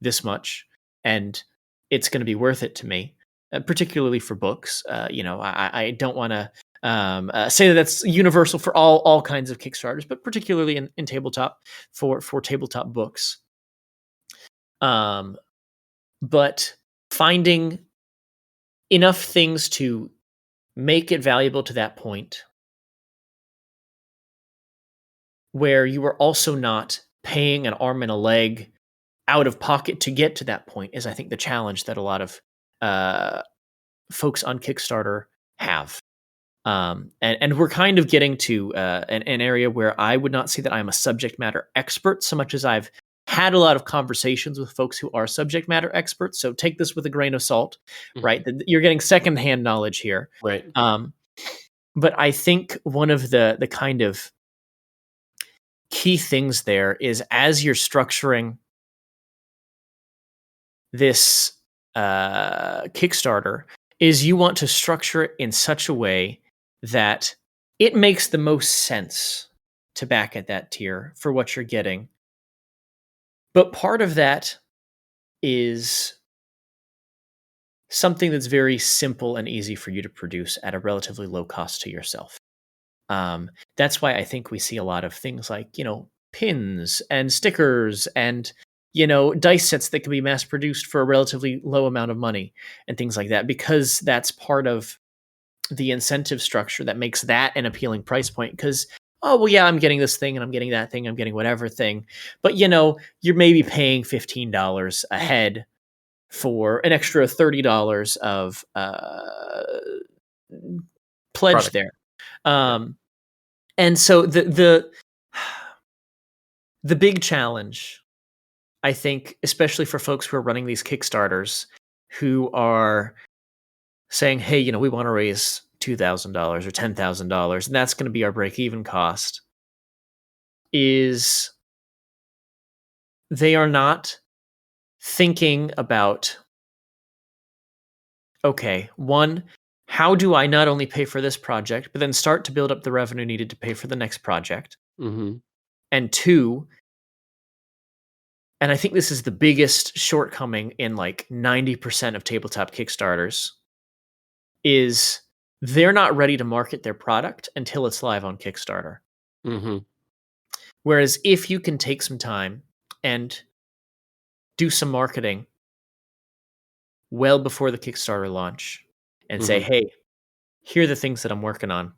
this much and it's going to be worth it to me, particularly for books. I don't want to say that that's universal for all kinds of Kickstarters, but particularly in tabletop for tabletop books. But finding enough things to make it valuable to that point where you are also not paying an arm and a leg out of pocket to get to that point is, I think, the challenge that a lot of folks on Kickstarter have. And we're kind of getting to an area where I would not say that I'm a subject matter expert so much as I've had a lot of conversations with folks who are subject matter experts. So take this with a grain of salt, right? You're getting secondhand knowledge here. Right. But I think one of the kind of key things there is as you're structuring this Kickstarter is you want to structure it in such a way that it makes the most sense to back at that tier for what you're getting. But part of that is something that's very simple and easy for you to produce at a relatively low cost to yourself. That's why I think we see a lot of things like, pins and stickers and, dice sets that can be mass produced for a relatively low amount of money and things like that, because that's part of the incentive structure that makes that an appealing price point. Because, oh, well, yeah, I'm getting this thing and I'm getting that thing, I'm getting whatever thing. But, you're maybe paying $15 a head for an extra $30 of pledge Product. there. And so the big challenge, I think, especially for folks who are running these Kickstarters who are saying, hey, we want to raise $2,000 or $10,000, and that's going to be our break-even cost, is they are not thinking about, okay, one, how do I not only pay for this project, but then start to build up the revenue needed to pay for the next project? Mm-hmm. And two, and I think this is the biggest shortcoming in like 90% of tabletop Kickstarters, is they're not ready to market their product until it's live on Kickstarter. Mm-hmm. Whereas if you can take some time and do some marketing well before the Kickstarter launch and say, hey, here are the things that I'm working on.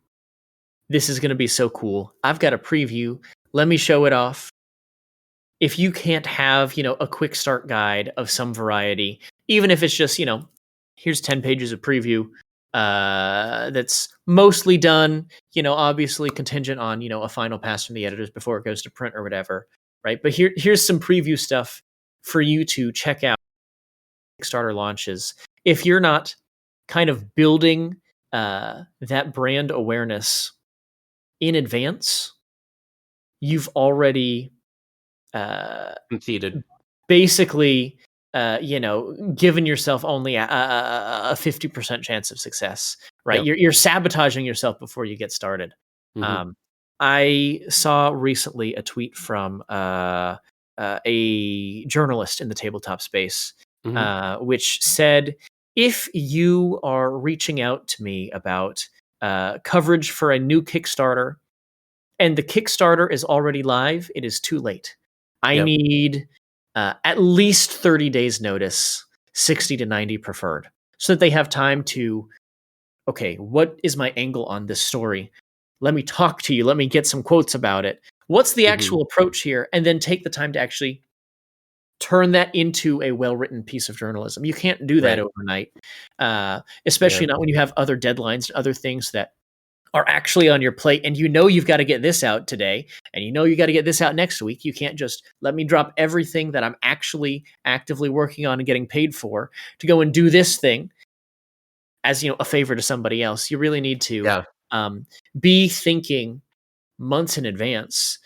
This is going to be so cool. I've got a preview. Let me show it off. If you can't have, a quick start guide of some variety, even if it's just, here's 10 pages of preview that's mostly done, obviously contingent on, a final pass from the editors before it goes to print or whatever, right? But here's some preview stuff for you to check out Kickstarter launches. If you're not kind of building that brand awareness in advance, you've already conceded, basically, given yourself only a 50% chance of success, right? Yep. You're sabotaging yourself before you get started. Mm-hmm. I saw recently a tweet from a journalist in the tabletop space, which said, if you are reaching out to me about coverage for a new Kickstarter and the Kickstarter is already live, it is too late. I Yep. need at least 30 days notice, 60 to 90 preferred, so that they have time to, okay, what is my angle on this story? Let me talk to you. Let me get some quotes about it. What's the actual approach here? And then take the time to actually turn that into a well-written piece of journalism. You can't do that Right. overnight, especially not when you have other deadlines, other things that are actually on your plate, and you know you've got to get this out today, and you know you got to get this out next week. You can't just let me drop everything that I'm actually actively working on and getting paid for to go and do this thing as, a favor to somebody else. You really need to Yeah. be thinking months in advance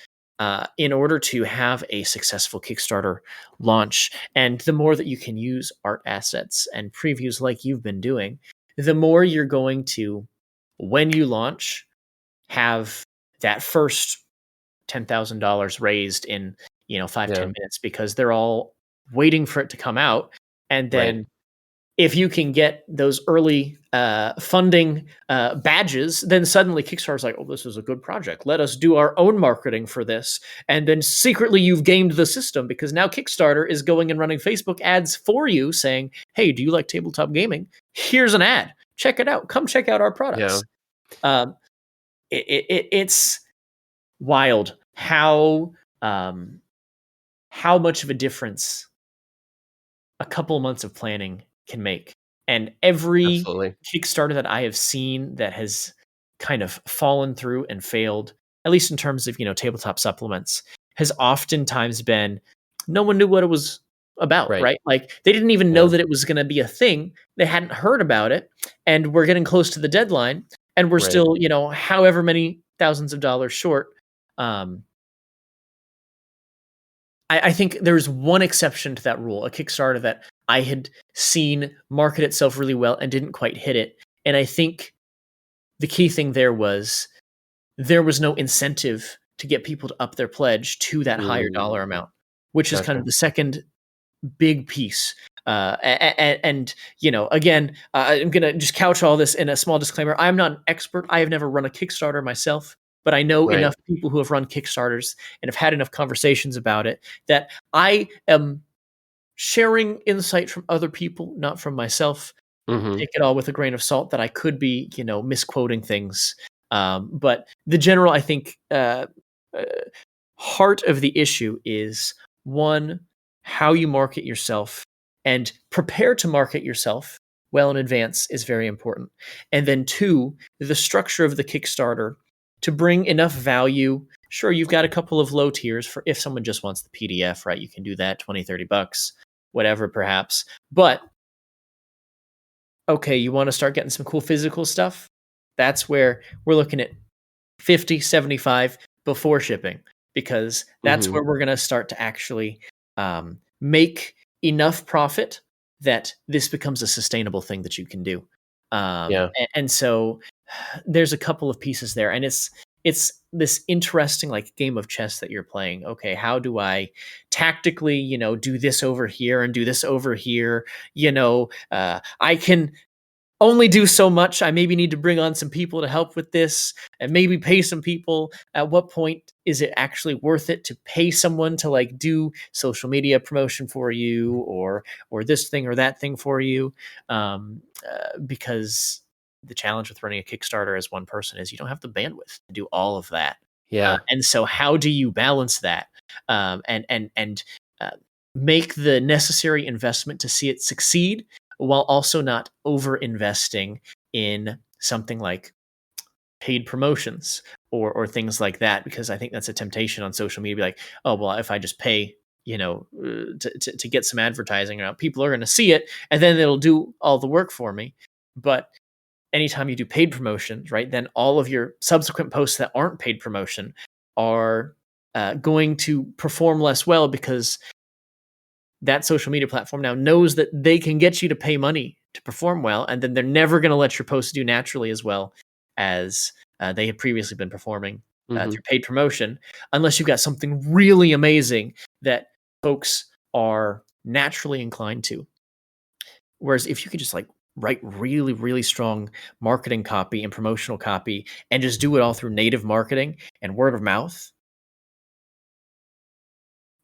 in order to have a successful Kickstarter launch. And the more that you can use art assets and previews like you've been doing, the more you're going to, when you launch, have that first $10,000 raised in 5-10 minutes, because they're all waiting for it to come out. And then Right. if you can get those early funding badges, then suddenly Kickstarter's like, oh, this is a good project. Let us do our own marketing for this. And then secretly you've gamed the system, because now Kickstarter is going and running Facebook ads for you saying, hey, do you like tabletop gaming? Here's an ad. Check it out. Come check out our Yeah. products. It's wild how much of a difference a couple months of planning can make. And every Absolutely. Kickstarter that I have seen that has kind of fallen through and failed, at least in terms of, tabletop supplements, has oftentimes been no one knew what it was about, Right. right? Like they didn't even know Yeah. that it was going to be a thing. They hadn't heard about it, and we're getting close to the deadline, and we're Right. still, however many thousands of dollars short. I think there's one exception to that rule, a Kickstarter that I had seen market itself really well and didn't quite hit it. And I think the key thing there was no incentive to get people to up their pledge to that higher dollar amount, which is kind of Gotcha. the second big piece. And again, I'm going to just couch all this in a small disclaimer. I'm not an expert. I have never run a Kickstarter myself, but I know Right. enough people who have run Kickstarters and have had enough conversations about it that I am sharing insight from other people, not from myself. Take it all with a grain of salt, that I could be, misquoting things. But the general, I think, heart of the issue is, one, how you market yourself, and prepare to market yourself well in advance is very important. And then two, the structure of the Kickstarter to bring enough value. Sure, you've got a couple of low tiers for if someone just wants the PDF, right? You can do that, 20-30 bucks, whatever, perhaps. But okay, you want to start getting some cool physical stuff? That's where we're looking at 50, 75 before shipping, because that's where we're going to start to actually make enough profit that this becomes a sustainable thing that you can do. Yeah. And so there's a couple of pieces there, and it's this interesting like game of chess that you're playing. Okay, how do I tactically, do this over here and do this over here? I can only do so much. I maybe need to bring on some people to help with this and maybe pay some people. At what point is it actually worth it to pay someone to like do social media promotion for you, or this thing or that thing for you? Because the challenge with running a Kickstarter as one person is you don't have the bandwidth to do all of that. Yeah. And so how do you balance that and make the necessary investment to see it succeed, while also not over investing in something like paid promotions or things like that? Because I think that's a temptation on social media, be like, oh, well, if I just pay, to get some advertising out, people are going to see it and then it'll do all the work for me. But anytime you do paid promotions, right, then all of your subsequent posts that aren't paid promotion are going to perform less well, because that social media platform now knows that they can get you to pay money to perform well, and then they're never going to let your posts do naturally as well as they had previously been performing through paid promotion, unless you've got something really amazing that folks are naturally inclined to. Whereas if you could just like write really, really strong marketing copy and promotional copy and just do it all through native marketing and word of mouth,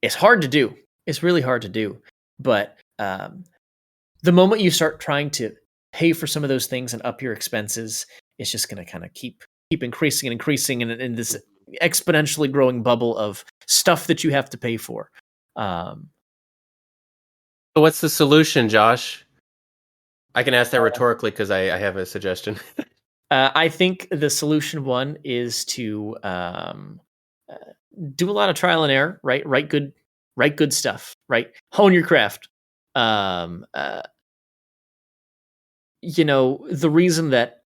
it's hard to do. It's really hard to do. But the moment you start trying to pay for some of those things and up your expenses, it's just going to kind of keep increasing and increasing in this exponentially growing bubble of stuff that you have to pay for. So what's the solution, Josh? I can ask that rhetorically because I have a suggestion. I think the solution one is to do a lot of trial and error, right? Write good stuff, right? Hone your craft. The reason that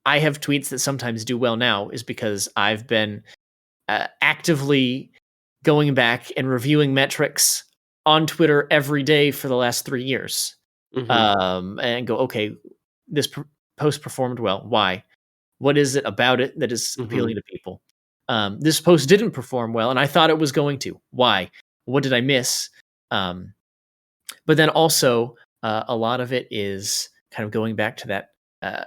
I have tweets that sometimes do well now is because I've been actively going back and reviewing metrics on Twitter every day for the last 3 years. And go, okay, this post performed well. Why? What is it about it that is appealing to people? This post didn't perform well, and I thought it was going to. Why? What did I miss? But then also, a lot of it is kind of going back to that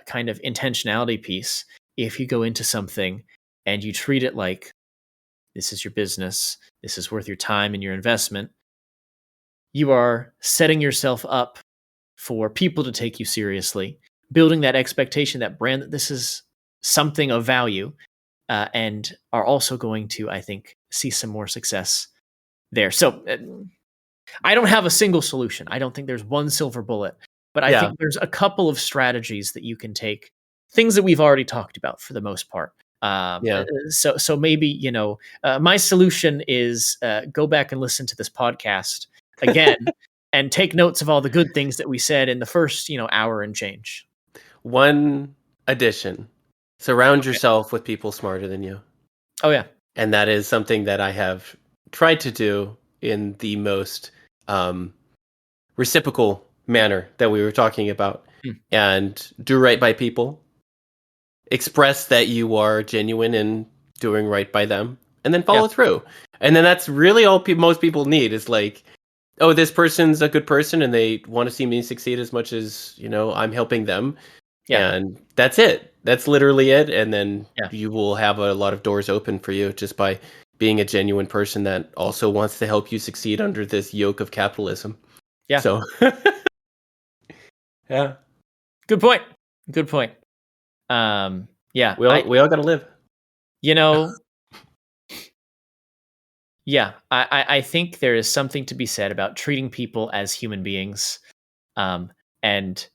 kind of intentionality piece. If you go into something and you treat it like this is your business, this is worth your time and your investment, you are setting yourself up for people to take you seriously, building that expectation, that brand that this is something of value, and are also going to, I think, see some more success there. So I don't have a single solution. I don't think there's one silver bullet, but I think there's a couple of strategies that you can take, things that we've already talked about for the most part. So maybe, my solution is go back and listen to this podcast again and take notes of all the good things that we said in the first, hour and change. One addition: surround yourself with people smarter than you. Oh yeah. And that is something that I have tried to do in the most reciprocal manner that we were talking about. And do right by people. Express that you are genuine in doing right by them, and then follow through. And then that's really all most people need is like, oh, this person's a good person and they want to see me succeed as much as, I'm helping them. Yeah. And that's it. That's literally it. And then you will have a lot of doors open for you just by being a genuine person that also wants to help you succeed under this yoke of capitalism. Yeah. So, yeah. Good point. Yeah. We all got to live. Yeah, I think there is something to be said about treating people as human beings. And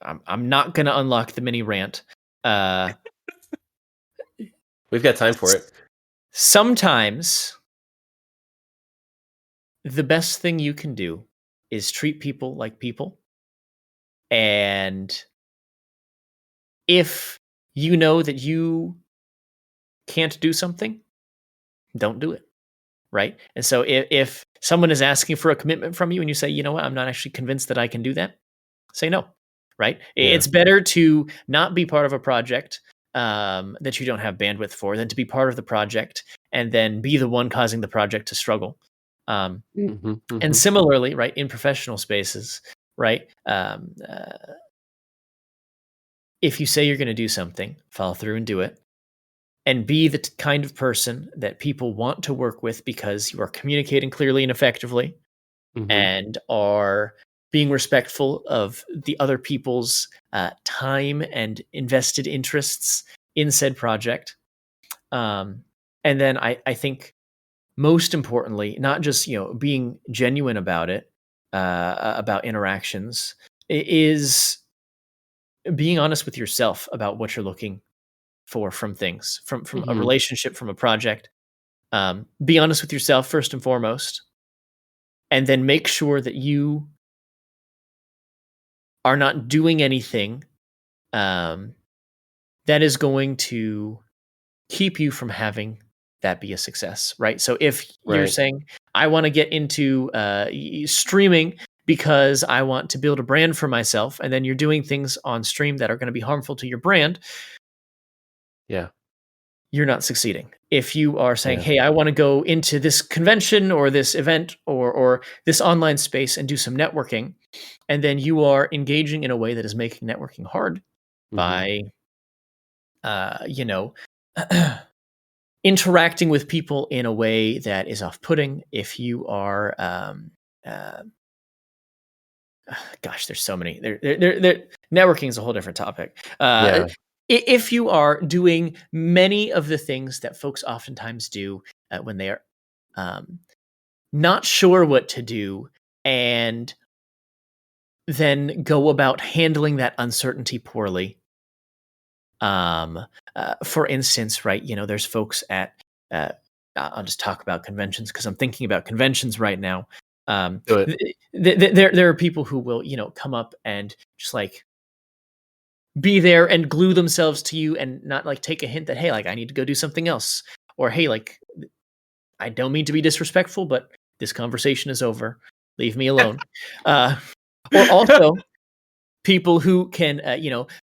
I'm not going to unlock the mini rant. We've got time for it. Sometimes the best thing you can do is treat people like people. And if you know that you can't do something, don't do it. Right? And so if someone is asking for a commitment from you and you say, you know what, I'm not actually convinced that I can do that, say no. Right? Yeah. It's better to not be part of a project that you don't have bandwidth for than to be part of the project and then be the one causing the project to struggle. And similarly, right, in professional spaces, right, if you say you're going to do something, follow through and do it. And be the kind of person that people want to work with because you are communicating clearly and effectively and are being respectful of the other people's time and invested interests in said project. And then I think most importantly, not just, being genuine about it, about interactions, is being honest with yourself about what you're looking for from things, from a relationship, from a project. Be honest with yourself first and foremost, and then make sure that you are not doing anything that is going to keep you from having that be a success, right? So if you're saying, I want to get into streaming because I want to build a brand for myself, and then you're doing things on stream that are going to be harmful to your brand. Yeah. you're not succeeding. If you are saying, Yeah. "Hey, I want to go into this convention or this event or this online space and do some networking," and then you are engaging in a way that is making networking hard Hmm. by, you know, interacting with people in a way that is off-putting. If you are, uh, gosh, there's so many. Networking is a whole different topic. Yeah. If you are doing many of the things that folks oftentimes do when they are um, not sure what to do, and then go about handling that uncertainty poorly. Um, for instance, right, there's folks at, uh, I'll just talk about conventions because I'm thinking about conventions right now. Do it. There are people who will, come up and just like be there and glue themselves to you and not like take a hint that, hey, like I need to go do something else. Or, hey, like I don't mean to be disrespectful, but this conversation is over. Leave me alone. Uh, or also people who can,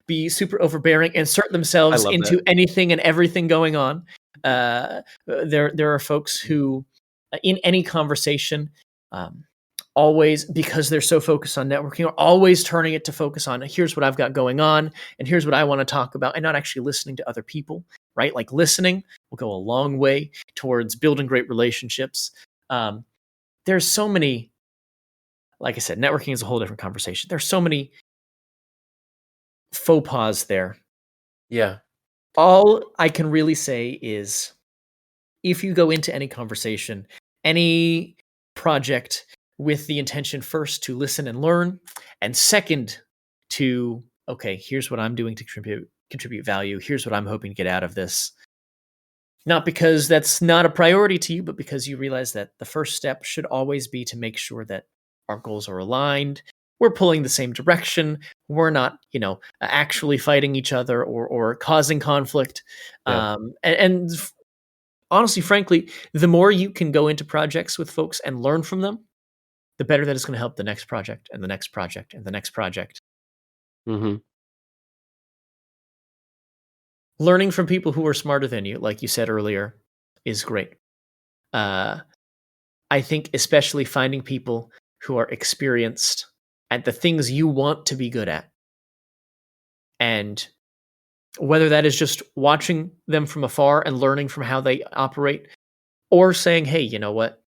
be super overbearing, insert I themselves love that. into anything and everything going on. There are folks who, in any conversation, um, always because they're so focused on networking, are always turning it to focus on here's what I've got going on and here's what I want to talk about, and not actually listening to other people. Right, like listening will go a long way towards building great relationships. Um, there's so many, like I said, networking is a whole different conversation. There's so many faux pas there. Yeah. All I can really say is if you go into any conversation, any project with the intention first to listen and learn, and second to, okay, here's what I'm doing to contribute value. Here's what I'm hoping to get out of this. Not because that's not a priority to you, but because you realize that the first step should always be to make sure that our goals are aligned. We're pulling the same direction. We're not, actually fighting each other or causing conflict. Yeah. And honestly, frankly, the more you can go into projects with folks and learn from them, the better that it's going to help the next project and the next project and the next project. Hmm. Learning from people who are smarter than you, like you said earlier, is great. Uh, I think especially finding people who are experienced at the things you want to be good at. And whether that is just watching them from afar and learning from how they operate, or saying, hey, you know what?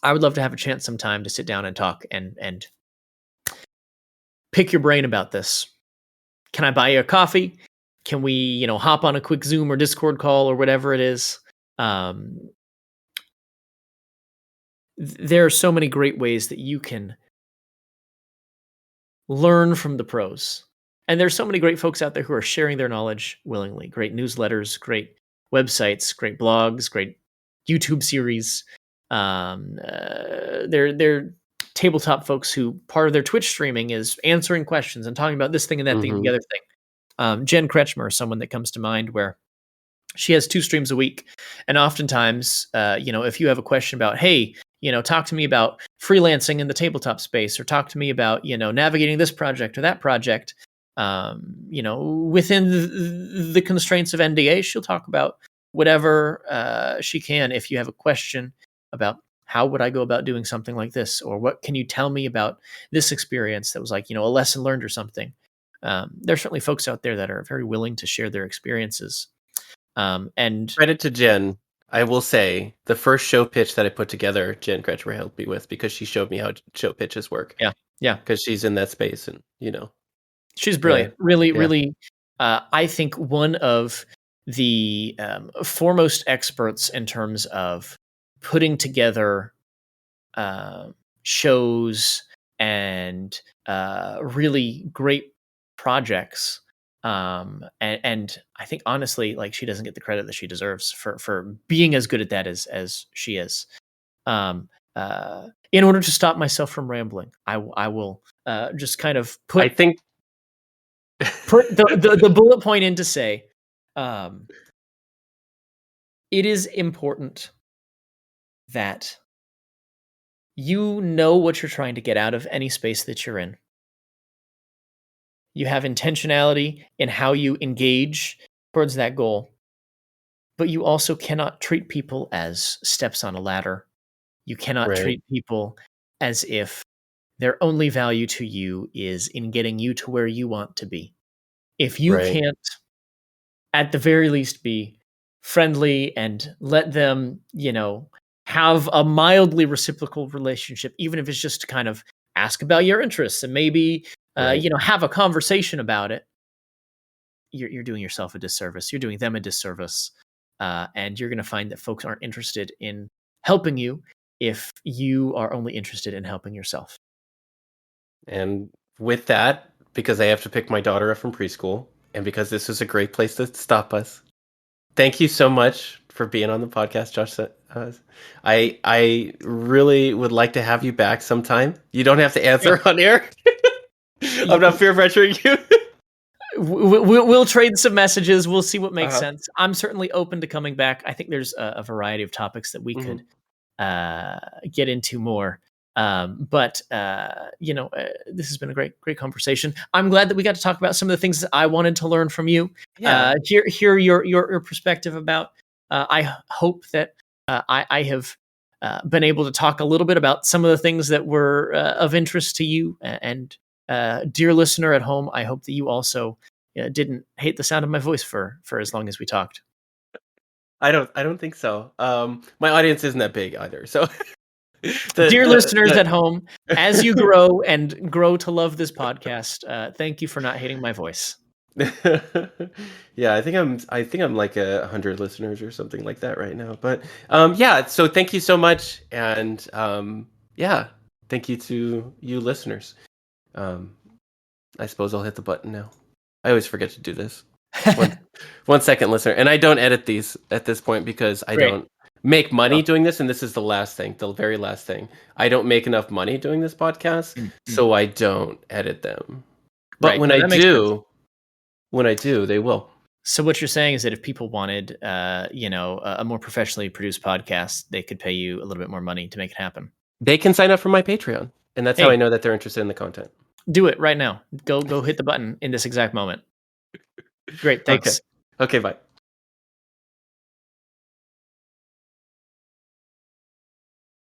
I would love to have a chance sometime to sit down and talk and pick your brain about this. Can I buy you a coffee? Can we, hop on a quick Zoom or Discord call or whatever it is? Um, there are so many great ways that you can learn from the pros. And there's so many great folks out there who are sharing their knowledge willingly. Great newsletters, great websites, great blogs, great YouTube series. They're tabletop folks who part of their Twitch streaming is answering questions and talking about this thing and that thing and the Hmm. other thing. Jen Kretschmer is someone that comes to mind where she has 2 streams a week. And oftentimes, if you have a question about, hey, talk to me about freelancing in the tabletop space, or talk to me about, navigating this project or that project, within the constraints of NDA, she'll talk about whatever she can. If you have a question about how would I go about doing something like this, or what can you tell me about this experience that was like, a lesson learned or something. There's certainly folks out there that are very willing to share their experiences. And Credit to Jen. I will say the first show pitch that I put together, Jen Kretschmer helped me with because she showed me how show pitches work. yeah, Because she's in that space, and she's uh, brilliant. Really, yeah. really, I think one of the foremost experts in terms of putting together uh, shows and really great projects. And I think honestly, like she doesn't get the credit that she deserves for being as good at that as she is. Um, in order to stop myself from rambling, I will just kind of I think put the bullet point in to say, um, it is important that you know what you're trying to get out of any space that you're in. You have intentionality in how you engage towards that goal. but you also cannot treat people as steps on a ladder. You cannot Right. treat people as if their only value to you is in getting you to where you want to be. If you Right. can't, at the very least, be friendly and let them, have a mildly reciprocal relationship, even if it's just to kind of ask about your interests and maybe, Right. have a conversation about it, you're doing yourself a disservice. You're doing them a disservice. And you're going to find that folks aren't interested in helping you if you are only interested in helping yourself. And with that, because I have to pick my daughter up from preschool, and because this is a great place to stop us, thank you so much for being on the podcast, Josh. I really would like to have you back sometime. You don't have to answer on air. I'm not fear pressuring you. We'll trade some messages. We'll see what makes Uh-huh. sense. I'm certainly open to coming back. I think there's a variety of topics that we could get into more. But this has been a great conversation. I'm glad that we got to talk about some of the things that I wanted to learn from you. Yeah. Hear your perspective about. I hope that I have been able to talk a little bit about some of the things that were of interest to you. And dear listener at home, I hope that you also didn't hate the sound of my voice for as long as we talked. I don't think so. My audience isn't that big either. So Dear listeners at home, as you grow and grow to love this podcast, thank you for not hating my voice. Yeah, I think I'm like 100 listeners or something like that right now. But yeah, so thank you so much, and yeah, thank you to you listeners. I suppose I'll hit the button now. I always forget to do this. 1 second, listener, and I don't edit these at this point because I Great. don't make money doing this, and this is the very last thing. I don't make enough money doing this podcast, so I don't edit them. But Right. when No, I that makes sense. do, they will. So what you're saying is that if people wanted, a more professionally produced podcast, they could pay you a little bit more money to make it happen. They can sign up for my Patreon, and that's how I know that they're interested in the content. Do it right now. Go hit the button in this exact moment. Great. Thanks. Okay, bye.